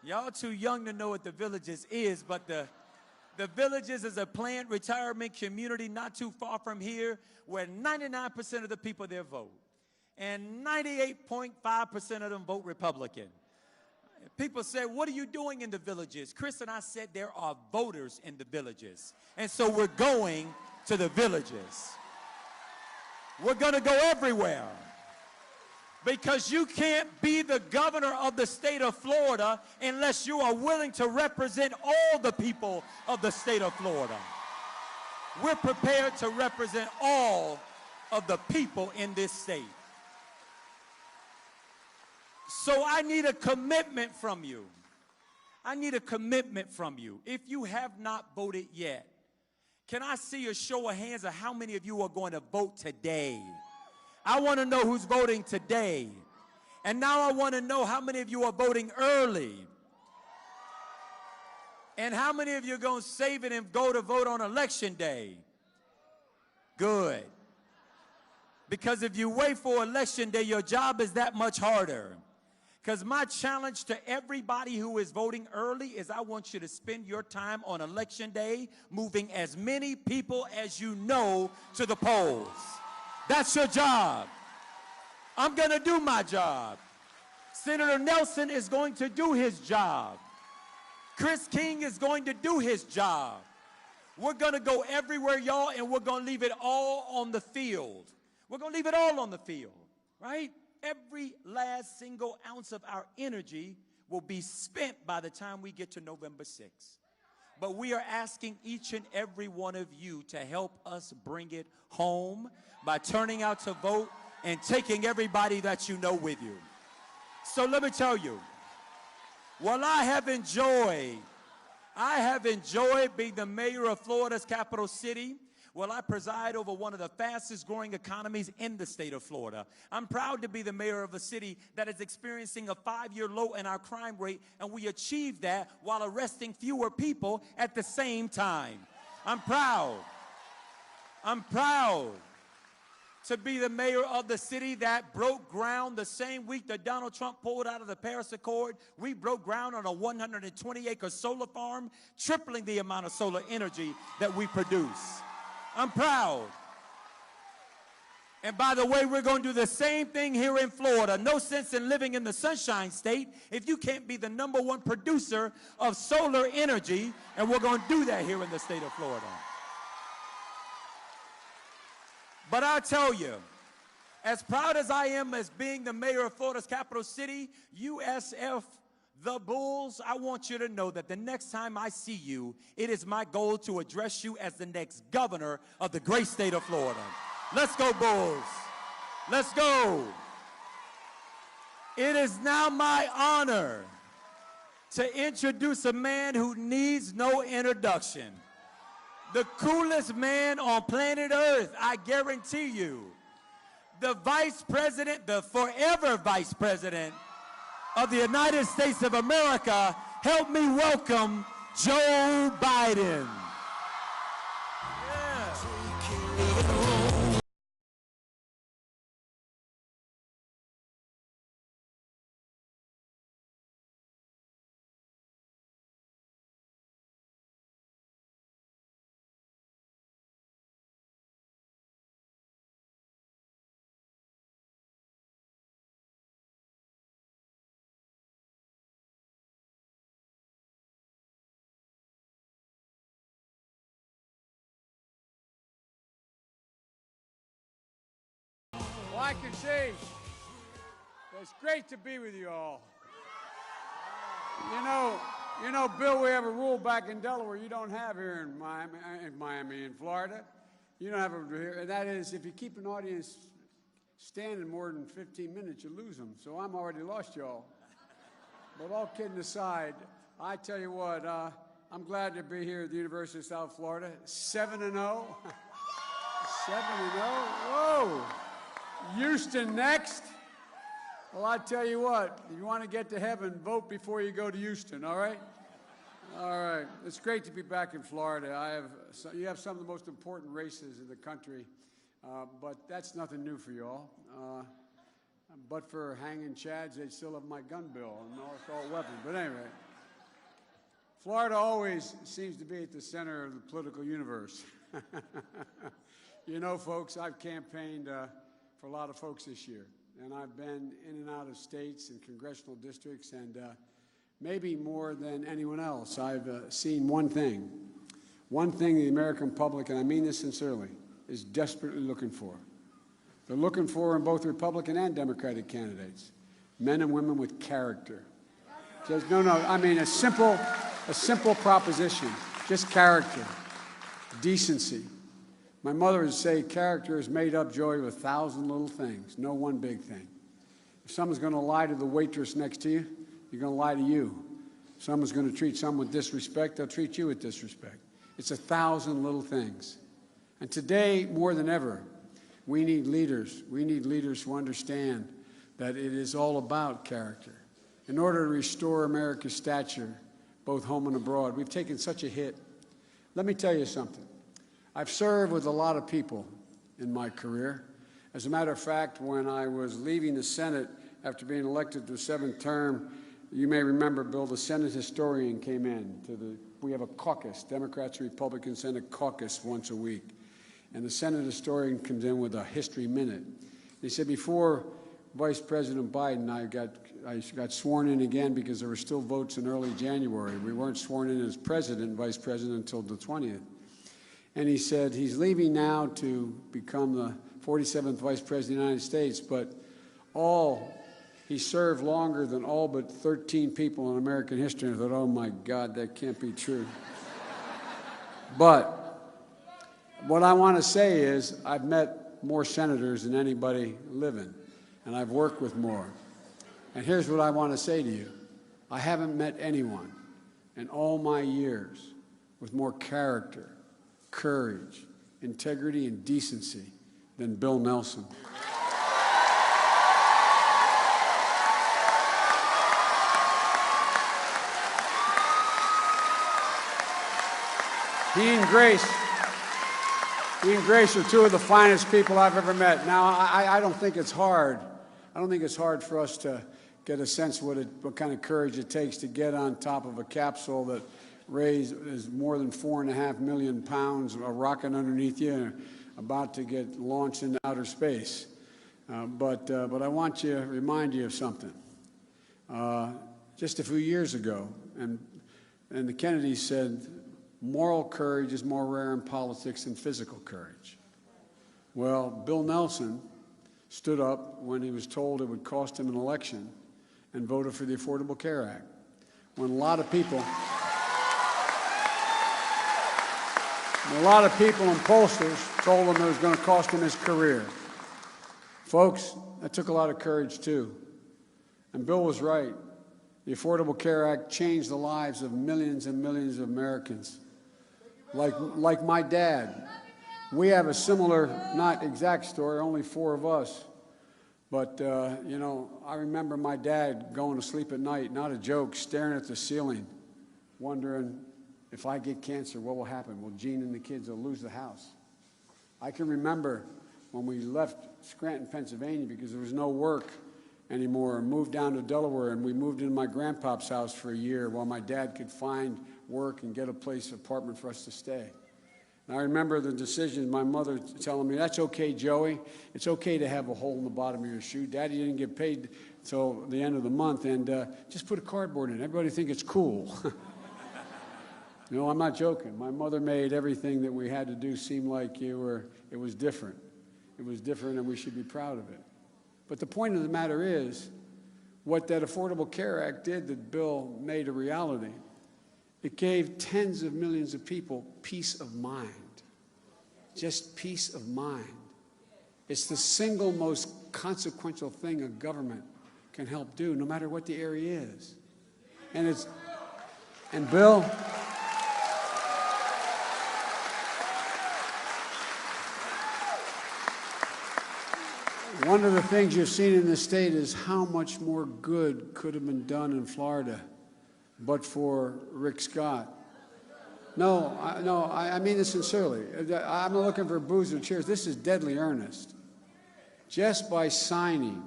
Y'all too young to know what the Villages is, but the Villages is a planned retirement community not too far from here where 99% of the people there vote, and 98.5% of them vote Republican. People say, what are you doing in the Villages? Chris and I said there are voters in the Villages, and so we're going to the Villages. We're going to go everywhere. Because you can't be the governor of the state of Florida unless you are willing to represent all the people of the state of Florida. We're prepared to represent all of the people in this state. So I need a commitment from you. I need a commitment from you. If you have not voted yet, can I see a show of hands of how many of you are going to vote today? I want to know who's voting today. And now I want to know how many of you are voting early. And how many of you are going to save it and go to vote on election day? Good. Because if you wait for election day, your job is that much harder. Because my challenge to everybody who is voting early is I want you to spend your time on election day moving as many people as you know to the polls. That's your job. I'm going to do my job. Senator Nelson is going to do his job. Chris King is going to do his job. We're going to go everywhere, y'all, and we're going to leave it all on the field. We're going to leave it all on the field, right? Every last single ounce of our energy will be spent by the time we get to November 6th. But we are asking each and every one of you to help us bring it home by turning out to vote and taking everybody that you know with you. So let me tell you, while I have enjoyed being the mayor of Florida's capital city. Well, I preside over one of the fastest growing economies in the state of Florida. I'm proud to be the mayor of a city that is experiencing a 5-year low in our crime rate, and we achieved that while arresting fewer people at the same time. I'm proud to be the mayor of the city that broke ground the same week that Donald Trump pulled out of the Paris Accord. We broke ground on a 120-acre solar farm, tripling the amount of solar energy that we produce. I'm proud. And by the way, we're going to do the same thing here in Florida. No sense in living in the Sunshine State if you can't be the #1 producer of solar energy, and we're going to do that here in the state of Florida. But I'll tell you, as proud as I am as being the mayor of Florida's capital city, USF, the Bulls, I want you to know that the next time I see you, it is my goal to address you as the next governor of the great state of Florida. Let's go, Bulls. Let's go. It is now my honor to introduce a man who needs no introduction. The coolest man on planet Earth, I guarantee you. The vice president, the forever vice president of the United States of America, help me welcome Joe Biden. Well, I can say it's great to be with you all. You know, Bill, we have a rule back in Delaware you don't have here in Miami, in Florida. You don't have it here, and that is if you keep an audience standing more than 15 minutes, you lose them. So I'm already lost y'all. But all kidding aside, I tell you what, I'm glad to be here at the University of South Florida. 7-0. 7-0. Whoa. Houston next. Well, I tell you what, if you want to get to heaven, vote before you go to Houston, all right? All right. It's great to be back in Florida. You have some of the most important races in the country, but that's nothing new for you all. But for hanging chads, they'd still have my gun bill and assault weapon. But anyway, Florida always seems to be at the center of the political universe. You know, folks, I've campaigned for a lot of folks this year, and I've been in and out of states and congressional districts, and maybe more than anyone else, I've seen one thing the American public, and I mean this sincerely, is desperately looking for. They're looking for in both Republican and Democratic candidates, men and women with character. Just, no, I mean a simple proposition, just character, decency. My mother would say character is made up, Joy, of 1,000 little things, no one big thing. If someone's going to lie to the waitress next to you, you're going to lie to you. If someone's going to treat someone with disrespect, they'll treat you with disrespect. It's 1,000 little things. And today, more than ever, we need leaders. We need leaders who understand that it is all about character. In order to restore America's stature, both home and abroad, we've taken such a hit. Let me tell you something. I've served with a lot of people in my career. As a matter of fact, when I was leaving the Senate after being elected to a 7th term, you may remember, Bill, the Senate historian came in. We have a caucus, Democrats and Republicans send a caucus once a week. And the Senate historian comes in with a history minute. He said, before Vice President Biden, I got sworn in again because there were still votes in early January. We weren't sworn in as president and vice president until the 20th. And he said he's leaving now to become the 47th Vice President of the United States, but he served longer than all but 13 people in American history. And I thought, oh my God, that can't be true. But what I want to say is I've met more senators than anybody living, and I've worked with more. And here's what I want to say to you. I haven't met anyone in all my years with more character, courage, integrity, and decency than Bill Nelson. He and Grace are two of the finest people I've ever met. Now, I don't think it's hard. I don't think it's hard for us to get a sense what kind of courage it takes to get on top of a capsule that is more than 4.5 million pounds, a rocket underneath you, and about to get launched into outer space. But I want to remind you of something. Just a few years ago, and the Kennedys said, moral courage is more rare in politics than physical courage. Well, Bill Nelson stood up when he was told it would cost him an election and voted for the Affordable Care Act. When a lot of people and pollsters told him it was going to cost him his career. Folks, that took a lot of courage too. And Bill was right. The Affordable Care Act changed the lives of millions and millions of Americans. Like my dad. We have a similar, not exact story, only 4 of us. But, you know, I remember my dad going to sleep at night, not a joke, staring at the ceiling, wondering, if I get cancer, what will happen? Well, Gene and the kids will lose the house. I can remember when we left Scranton, Pennsylvania, because there was no work anymore, and moved down to Delaware, and we moved into my grandpa's house for a year while my dad could find work and get a place, apartment for us to stay. And I remember the decision, my mother telling me, that's okay, Joey. It's okay to have a hole in the bottom of your shoe. Daddy didn't get paid until the end of the month, and just put a cardboard in. Everybody think it's cool. No, I'm not joking. My mother made everything that we had to do seem like it was different. It was different, and we should be proud of it. But the point of the matter is, what that Affordable Care Act did that Bill made a reality, it gave tens of millions of people peace of mind. Just peace of mind. It's the single most consequential thing a government can help do, no matter what the area is. And Bill, one of the things you've seen in this state is how much more good could have been done in Florida, but for Rick Scott. No, I mean this sincerely. I'm not looking for boos or cheers. This is deadly earnest. Just by signing,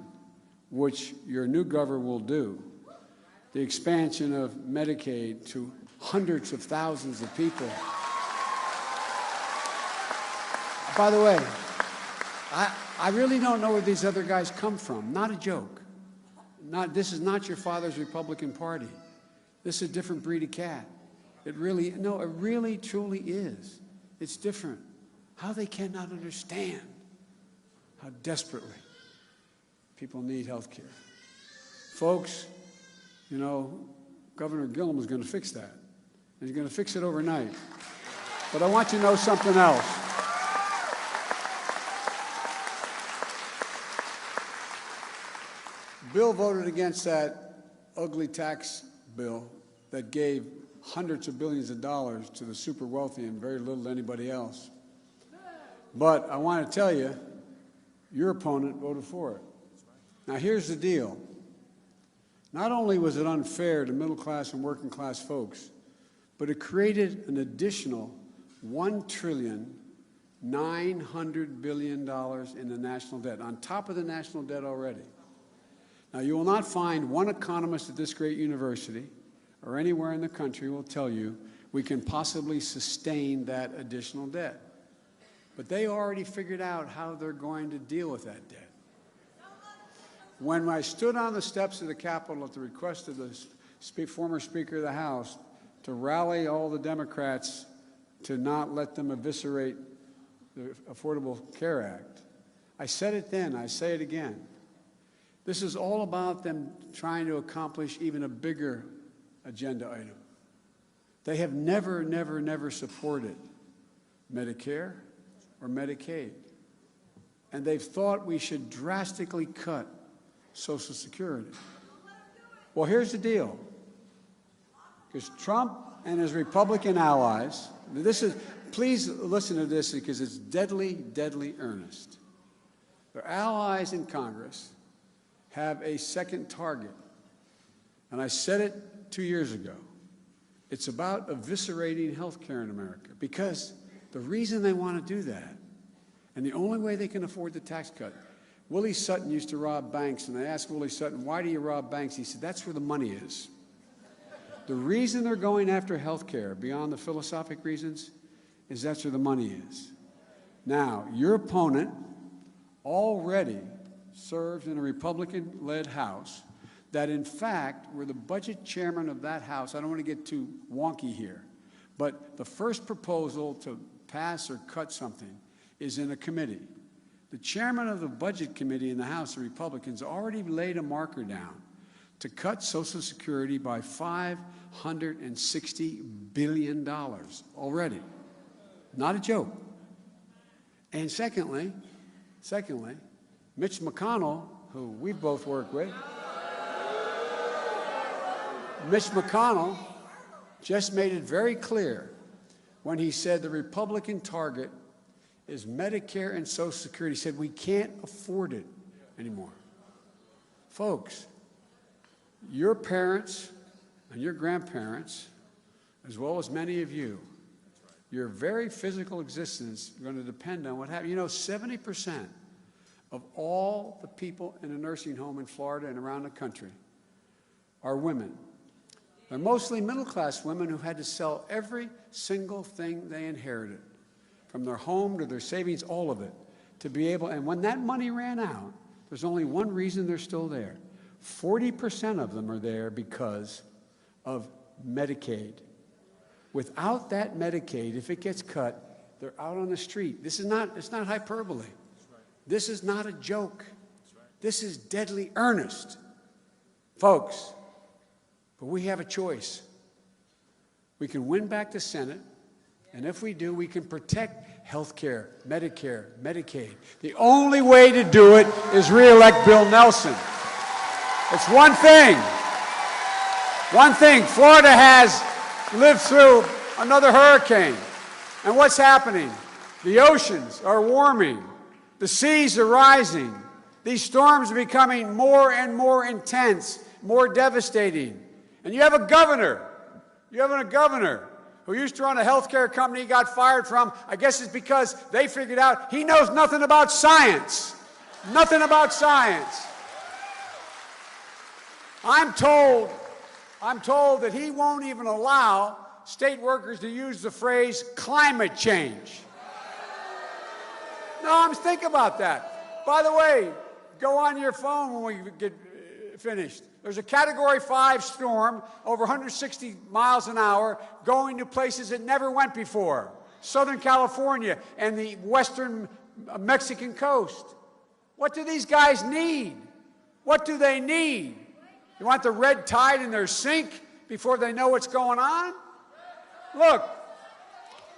which your new governor will do, the expansion of Medicaid to hundreds of thousands of people. By the way, I really don't know where these other guys come from. Not a joke. This is not your father's Republican Party. This is a different breed of cat. It really, truly is. It's different. How they cannot understand how desperately people need health care. Folks, you know, Governor Gillum is going to fix that. And he's going to fix it overnight. But I want you to know something else. Bill voted against that ugly tax bill that gave hundreds of billions of dollars to the super wealthy and very little to anybody else. But I want to tell you, your opponent voted for it. Now here's the deal. Not only was it unfair to middle class and working class folks, but it created an additional $1.9 trillion in the national debt, on top of the national debt already. Now, you will not find one economist at this great university or anywhere in the country will tell you we can possibly sustain that additional debt. But they already figured out how they're going to deal with that debt. When I stood on the steps of the Capitol at the request of the former Speaker of the House to rally all the Democrats to not let them eviscerate the Affordable Care Act, I said it then, I say it again. This is all about them trying to accomplish even a bigger agenda item. They have never, never, never supported Medicare or Medicaid. And they've thought we should drastically cut Social Security. Well, here's the deal. Because Trump and his Republican allies, please listen to this because it's deadly, deadly earnest. Their allies in Congress have a second target. And I said it 2 years ago. It's about eviscerating health care in America. Because the reason they want to do that, and the only way they can afford the tax cut, Willie Sutton used to rob banks, and I asked Willie Sutton, why do you rob banks? He said, that's where the money is. The reason they're going after health care, beyond the philosophic reasons, is that's where the money is. Now, your opponent already serves in a Republican-led House that, in fact, were the budget chairman of that House. I don't want to get too wonky here, but the first proposal to pass or cut something is in a committee. The chairman of the Budget Committee in the House, the Republicans, already laid a marker down to cut Social Security by $560 billion already. Not a joke. And secondly, Mitch McConnell, who we both work with, Mitch McConnell just made it very clear when he said the Republican target is Medicare and Social Security. He said we can't afford it anymore. Folks, your parents and your grandparents, as well as many of you, your very physical existence is going to depend on what happens. You know, 70% of all the people in a nursing home in Florida and around the country are women. They're mostly middle-class women who had to sell every single thing they inherited, from their home to their savings, all of it, to be able, and when that money ran out, there's only one reason they're still there. 40% of them are there because of Medicaid. Without that Medicaid, if it gets cut, they're out on the street. It's not hyperbole. This is not a joke. This is deadly earnest. Folks, but we have a choice. We can win back the Senate, and if we do, we can protect health care, Medicare, Medicaid. The only way to do it is re-elect Bill Nelson. It's one thing. One thing. Florida has lived through another hurricane. And what's happening? The oceans are warming. The seas are rising. These storms are becoming more and more intense, more devastating. And you have a governor. You have a governor who used to run a healthcare company he got fired from. I guess it's because they figured out he knows nothing about science. Nothing about science. I'm told that he won't even allow state workers to use the phrase climate change. No, think about that. By the way, go on your phone when we get finished. There's a Category 5 storm over 160 miles an hour going to places it never went before. Southern California and the western Mexican coast. What do these guys need? What do they need? You want the red tide in their sink before they know what's going on? Look,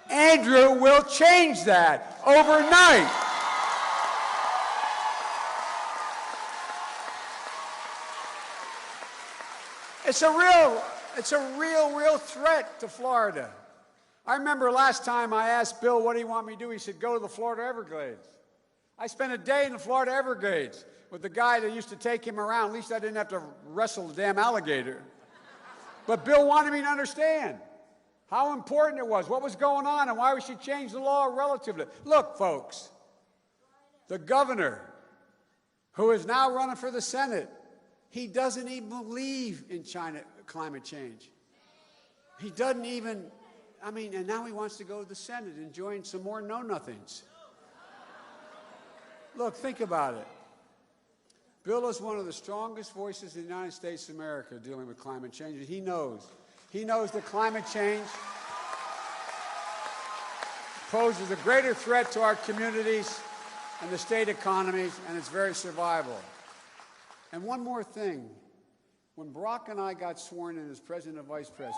Andrew will change that overnight. It's a real threat to Florida. I remember last time I asked Bill, what do you want me to do? He said, go to the Florida Everglades. I spent a day in the Florida Everglades with the guy that used to take him around. At least I didn't have to wrestle the damn alligator. But Bill wanted me to understand how important it was, what was going on, and why we should change the law relative to it. Look, folks, the governor, who is now running for the Senate, he doesn't even believe in climate change. He doesn't even, and now he wants to go to the Senate and join some more know-nothings. Look, think about it. Bill is one of the strongest voices in the United States of America dealing with climate change, and he knows. He knows that climate change poses a greater threat to our communities and the state economies and its very survival. And one more thing. When Barack and I got sworn in as President and Vice President,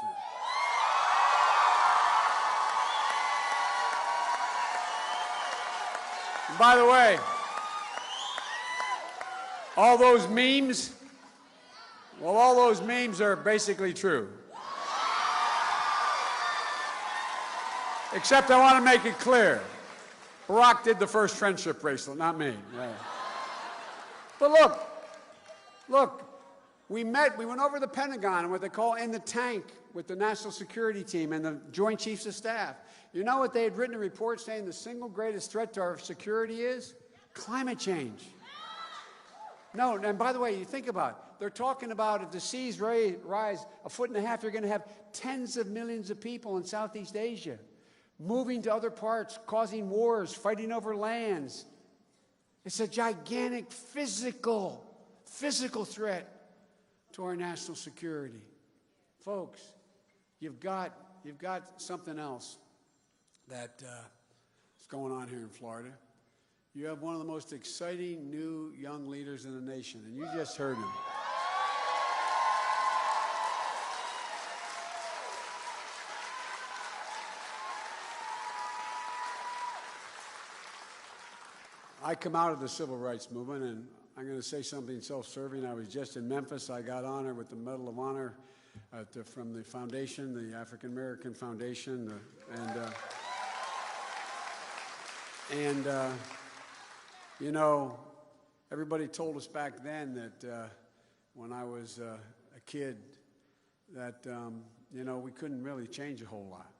and by the way, all those memes Well, all those memes are basically true. Except I want to make it clear. Barack did the first friendship bracelet, not me. Yeah. But look, we went over the Pentagon and what they call in the tank with the National Security Team and the Joint Chiefs of Staff. You know what they had written a report saying the single greatest threat to our security is? Climate change. No, and by the way, you think about it. They're talking about if the seas rise 1.5 feet, you're going to have tens of millions of people in Southeast Asia moving to other parts, causing wars, fighting over lands. It's a gigantic physical threat to our national security. Folks, you've got something else that is going on here in Florida. You have one of the most exciting new young leaders in the nation, and you just heard him. I come out of the civil rights movement, and I'm going to say something self-serving. I was just in Memphis. I got honored with the Medal of Honor from the foundation, the African American Foundation, you know, everybody told us back then that when I was a kid that, you know, we couldn't really change a whole lot.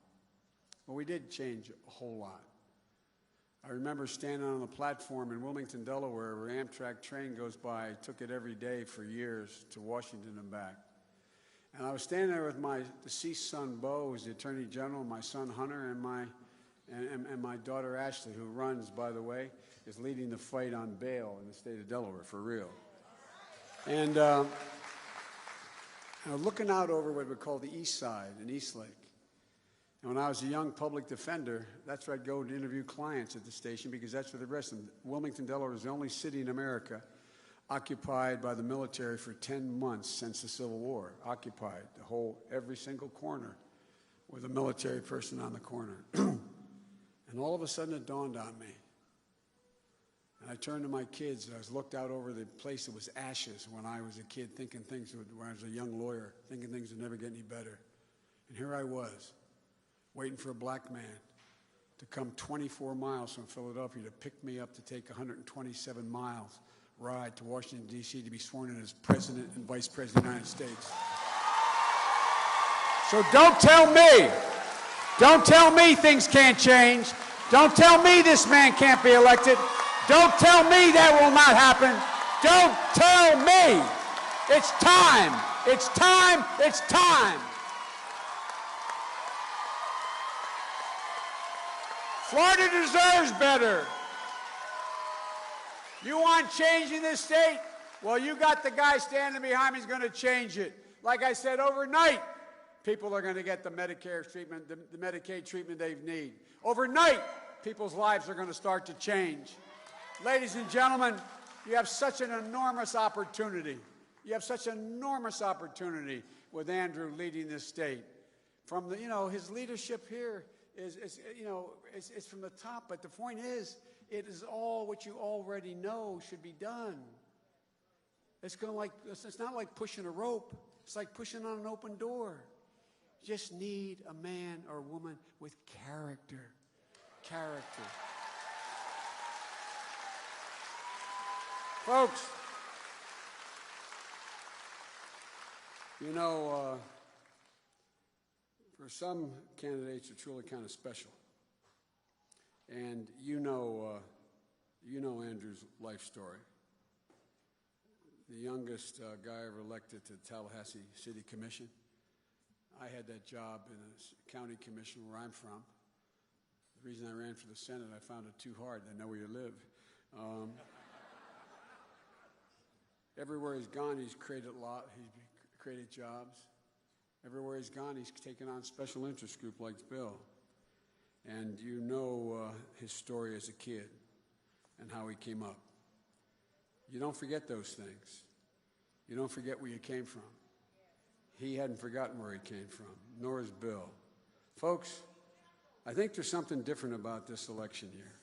Well, we did change a whole lot. I remember standing on the platform in Wilmington, Delaware, where an Amtrak train goes by. I took it every day for years to Washington and back. And I was standing there with my deceased son, Bo, who's the Attorney General, my son, Hunter, and my daughter, Ashley, who runs, by the way, is leading the fight on bail in the state of Delaware, for real. And looking out over what we call the East Side in Eastlake. And when I was a young public defender, that's where I'd go to interview clients at the station because that's where the rest of them. Wilmington, Delaware is the only city in America occupied by the military for 10 months since the Civil War. Occupied, every single corner with a military person on the corner. And all of a sudden it dawned on me. And I turned to my kids and I looked out over the place that was ashes when I was a kid, thinking things when I was a young lawyer, thinking things would never get any better. And here I was, waiting for a black man to come 24 miles from Philadelphia to pick me up to take 127 miles ride to Washington, D.C. to be sworn in as President and Vice President of the United States. So don't tell me things can't change. Don't tell me this man can't be elected. Don't tell me that will not happen. Don't tell me. It's time. It's time. It's time. Florida deserves better. You want change in this state? Well, you got the guy standing behind me who's going to change it. Like I said, overnight, people are going to get the Medicare treatment, the Medicaid treatment they need. Overnight, people's lives are going to start to change. Ladies and gentlemen, you have such an enormous opportunity. You have such an enormous opportunity with Andrew leading this state. From the, his leadership here it's from the top, but the point is, it is all what you already know should be done. It's not like pushing a rope. It's like pushing on an open door. You just need a man or a woman with character. Character. Folks, for some candidates, are truly kind of special. And you know Andrew's life story. The youngest guy ever elected to the Tallahassee City Commission. I had that job in a county commission where I'm from. The reason I ran for the Senate, I found it too hard. I know where you live. Everywhere he's gone, he's created jobs. Everywhere he's gone, he's taken on special interest group like Bill. And you know his story as a kid and how he came up. You don't forget those things. You don't forget where you came from. He hadn't forgotten where he came from, nor has Bill. Folks, I think there's something different about this election year.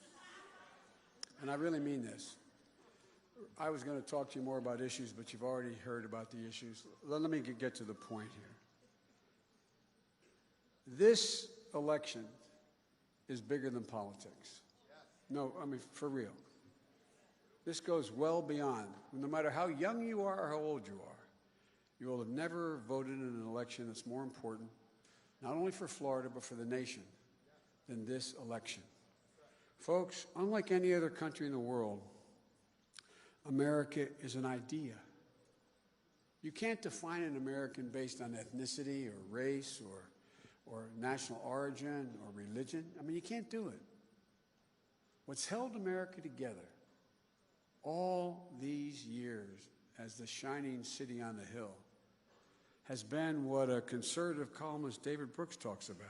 And I really mean this. I was going to talk to you more about issues, but you've already heard about the issues. Let me get to the point here. This election is bigger than politics. No, I mean, for real. This goes well beyond. No matter how young you are or how old you are, you will have never voted in an election that's more important, not only for Florida, but for the nation, than this election. Folks, unlike any other country in the world, America is an idea. You can't define an American based on ethnicity or race or national origin or religion. I mean, you can't do it. What's held America together all these years as the shining city on the hill has been what a conservative columnist, David Brooks, talks about.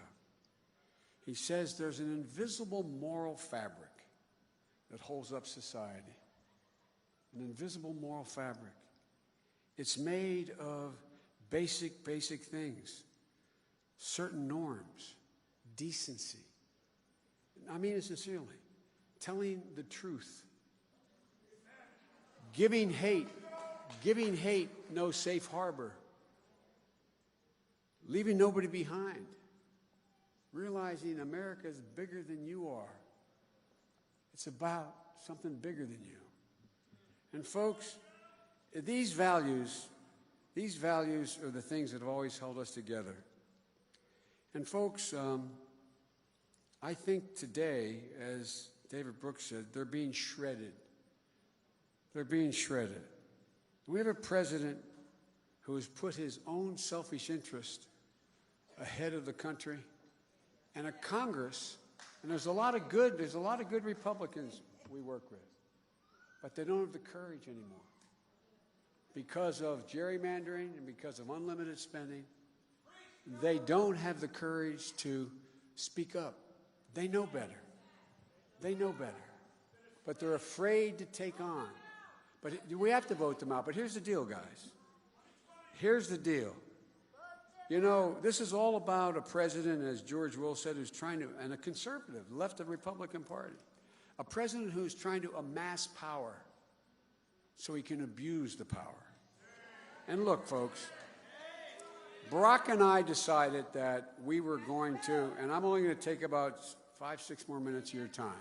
He says there's an invisible moral fabric that holds up society. An invisible moral fabric. It's made of basic things. Certain norms, decency. I mean it sincerely. Telling the truth. Giving hate no safe harbor. Leaving nobody behind. Realizing America is bigger than you are. It's about something bigger than you. And folks, these values are the things that have always held us together. And folks, I think today, as David Brooks said, they're being shredded. They're being shredded. We have a president who has put his own selfish interest ahead of the country, and a Congress, and there's a lot of good Republicans we work with, but they don't have the courage anymore. Because of gerrymandering and because of unlimited spending, they don't have the courage to speak up. They know better. They know better. But they're afraid to take on. But we have to vote them out. But here's the deal, guys. Here's the deal. You know, this is all about a president, as George Will said, who's trying to, and a conservative, left of the Republican Party, a president who's trying to amass power so he can abuse the power. And look, folks, Barack and I decided that we were going to, and I'm only going to take about 5-6 more minutes of your time.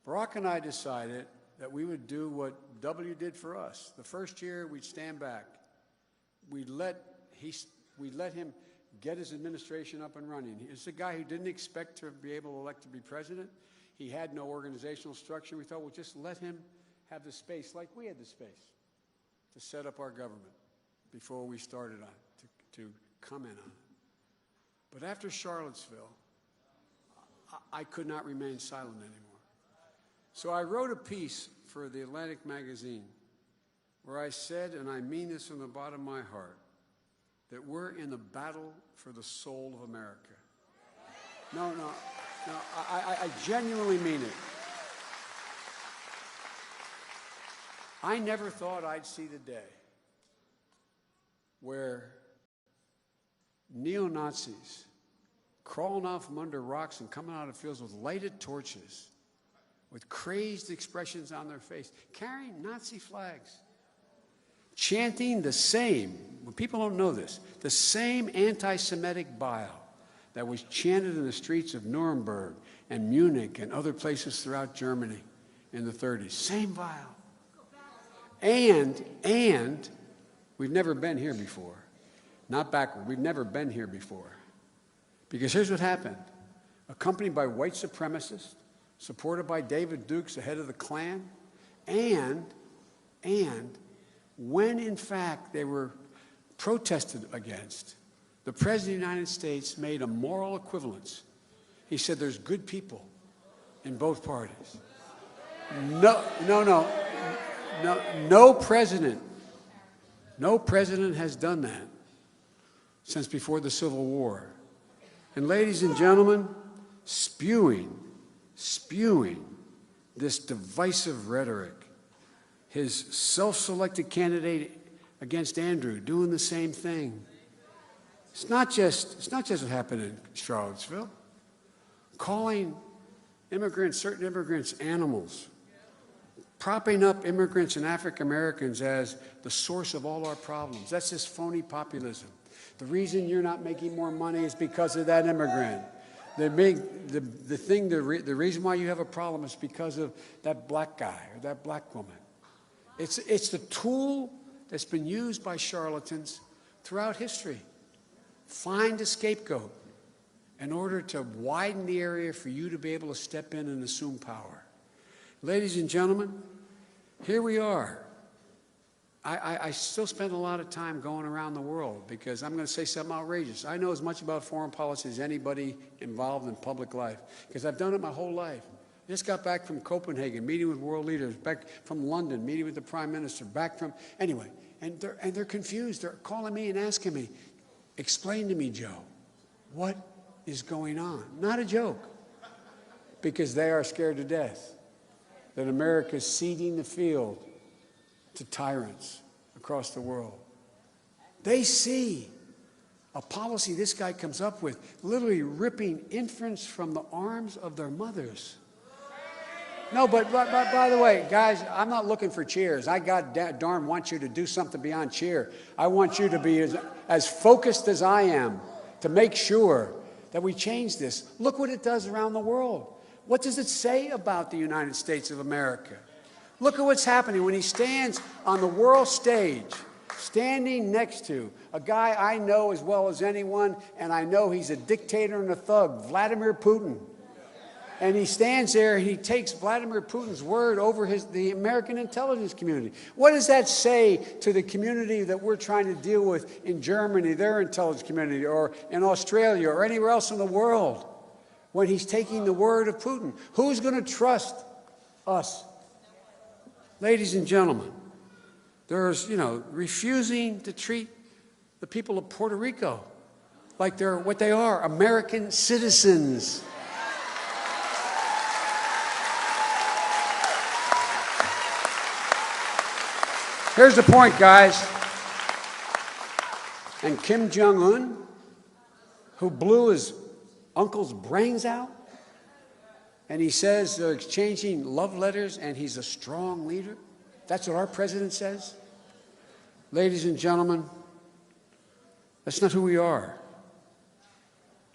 Barack and I decided that we would do what W did for us. The first year, we'd stand back. We'd let him get his administration up and running. He's a guy who didn't expect to be able to elect to be president. He had no organizational structure. We thought, well, just let him have the space like we had the space to set up our government before we started on to comment on it. But after Charlottesville, I could not remain silent anymore. So I wrote a piece for the Atlantic magazine where I said, and I mean this from the bottom of my heart, that we're in the battle for the soul of America. No, I genuinely mean it. I never thought I'd see the day where neo-Nazis crawling out from under rocks and coming out of fields with lighted torches, with crazed expressions on their face, carrying Nazi flags, chanting the same, when people don't know this, the same anti-Semitic bile that was chanted in the streets of Nuremberg and Munich and other places throughout Germany in the 30s. Same bile. And we've never been here before. Not backward. We've never been here before. Because here's what happened. Accompanied by white supremacists, supported by David Dukes, the head of the Klan, and when in fact they were protested against, the President of the United States made a moral equivalence. He said there's good people in both parties. No president has done that since before the Civil War. And ladies and gentlemen, spewing this divisive rhetoric, his self-selected candidate against Andrew doing the same thing. It's not just what happened in Charlottesville. Calling certain immigrants animals, propping up immigrants and African Americans as the source of all our problems. That's just phony populism. The reason you're not making more money is because of that immigrant. The reason why you have a problem is because of that black guy or that black woman. It's the tool that's been used by charlatans throughout history. Find a scapegoat in order to widen the area for you to be able to step in and assume power. Ladies and gentlemen, here we are. I still spend a lot of time going around the world because I'm going to say something outrageous. I know as much about foreign policy as anybody involved in public life because I've done it my whole life. I just got back from Copenhagen, meeting with world leaders, back from London, meeting with the Prime Minister, back from, anyway, and they're confused. They're calling me and asking me, explain to me, Joe, what is going on? Not a joke, because they are scared to death that America is ceding the field to tyrants across the world. They see a policy this guy comes up with, literally ripping infants from the arms of their mothers. No, but by the way, guys, I'm not looking for cheers. I darn want you to do something beyond cheer. I want you to be as focused as I am to make sure that we change this. Look what it does around the world. What does it say about the United States of America? Look at what's happening when he stands on the world stage, standing next to a guy I know as well as anyone, and I know he's a dictator and a thug, Vladimir Putin. And he stands there and he takes Vladimir Putin's word over the American intelligence community. What does that say to the community that we're trying to deal with in Germany, their intelligence community, or in Australia, or anywhere else in the world, when he's taking the word of Putin? Who's going to trust us? Ladies and gentlemen, there's, refusing to treat the people of Puerto Rico like they're what they are, American citizens. Here's the point, guys. And Kim Jong-un, who blew his uncle's brains out, and he says they're exchanging love letters and he's a strong leader. That's what our president says. Ladies and gentlemen, that's not who we are.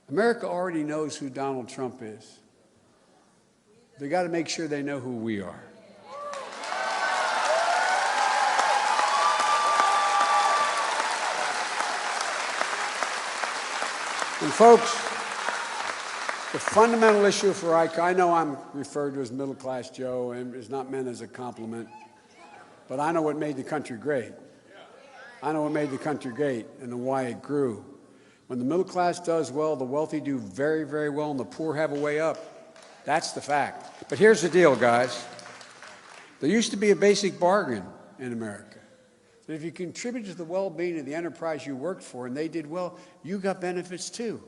America already knows who Donald Trump is. They got to make sure they know who we are. And folks, the fundamental issue for I know I'm referred to as middle-class Joe, and it's not meant as a compliment, but I know what made the country great. I know what made the country great and why it grew. When the middle class does well, the wealthy do very, very well, and the poor have a way up. That's the fact. But here's the deal, guys. There used to be a basic bargain in America. That if you contributed to the well-being of the enterprise you worked for and they did well, you got benefits too.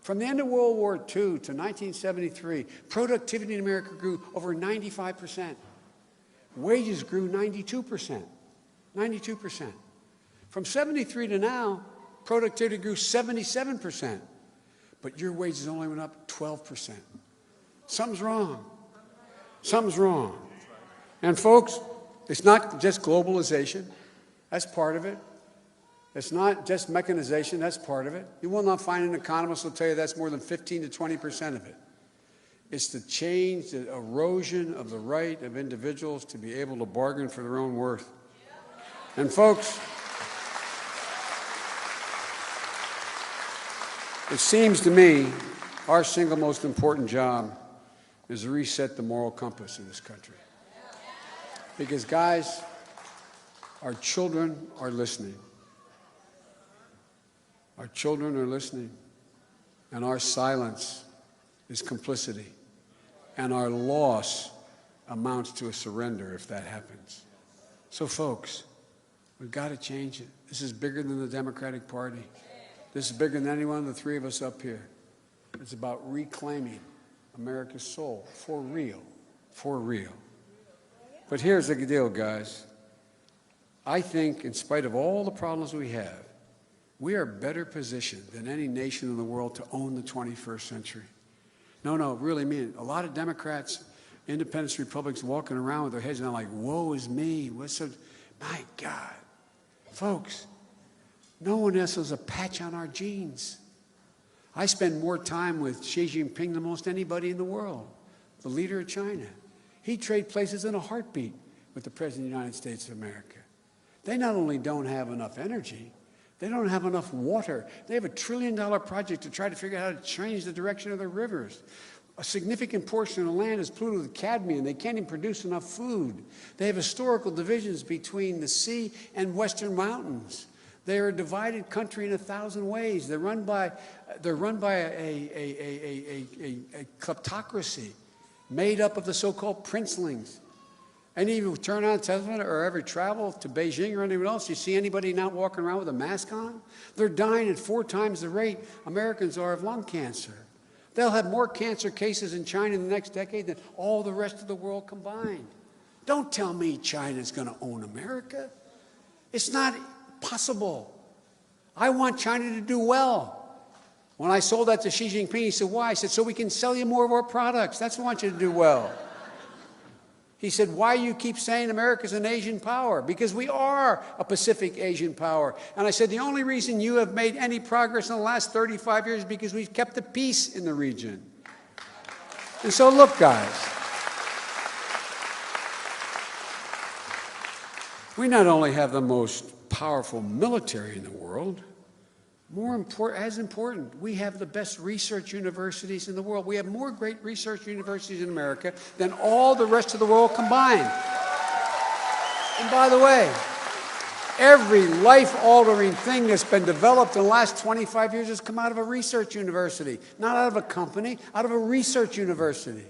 From the end of World War II to 1973, productivity in America grew over 95%. Wages grew 92%. 92%. From 73 to now, productivity grew 77%. But your wages only went up 12%. Something's wrong. Something's wrong. And folks, it's not just globalization. That's part of it. It's not just mechanization. That's part of it. You will not find an economist who will tell you that's more than 15 to 20% of it. It's the change, the erosion of the right of individuals to be able to bargain for their own worth. And folks, it seems to me our single most important job is to reset the moral compass in this country. Because, guys, our children are listening. Our children are listening. And our silence is complicity. And our loss amounts to a surrender if that happens. So, folks, we've got to change it. This is bigger than the Democratic Party. This is bigger than any one of the three of us up here. It's about reclaiming America's soul for real, for real. But here's the deal, guys. I think, in spite of all the problems we have, we are better positioned than any nation in the world to own the 21st century. No, really mean it. A lot of Democrats independence republics walking around with their heads down like, woe is me. What's so, my God. Folks, no one else has a patch on our genes. I spend more time with Xi Jinping than most anybody in the world, the leader of China. He'd trade places in a heartbeat with the President of the United States of America. They not only don't have enough energy, they don't have enough water. They have $1 trillion project to try to figure out how to change the direction of their rivers. A significant portion of the land is polluted with cadmium. They can't even produce enough food. They have historical divisions between the sea and western mountains. They are a divided country in 1,000 ways. They're run by a kleptocracy made up of the so-called princelings. Any of you turn on television or ever travel to Beijing or anyone else, you see anybody not walking around with a mask on? They're dying at 4 times the rate Americans are of lung cancer. They'll have more cancer cases in China in the next decade than all the rest of the world combined. Don't tell me China's going to own America. It's not possible. I want China to do well. When I sold that to Xi Jinping, he said, why? I said, so we can sell you more of our products. That's what I want you to do well. He said, why do you keep saying America's an Asian power? Because we are a Pacific Asian power. And I said, the only reason you have made any progress in the last 35 years is because we've kept the peace in the region. And so look, guys, we not only have the most powerful military in the world, as important, we have the best research universities in the world. We have more great research universities in America than all the rest of the world combined. And by the way, every life-altering thing that's been developed in the last 25 years has come out of a research university, not out of a company, out of a research university.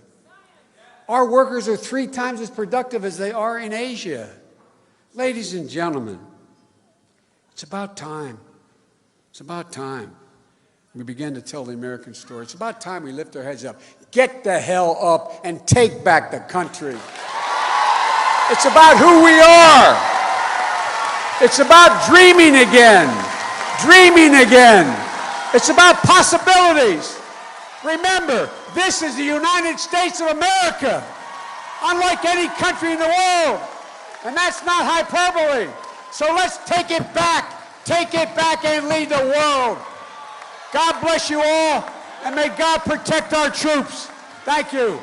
Our workers are 3 times as productive as they are in Asia. Ladies and gentlemen, it's about time. It's about time we begin to tell the American story. It's about time we lift our heads up. Get the hell up and take back the country. It's about who we are. It's about dreaming again. Dreaming again. It's about possibilities. Remember, this is the United States of America, unlike any country in the world. And that's not hyperbole. So let's take it back. Take it back and lead the world. God bless you all, and may God protect our troops. Thank you.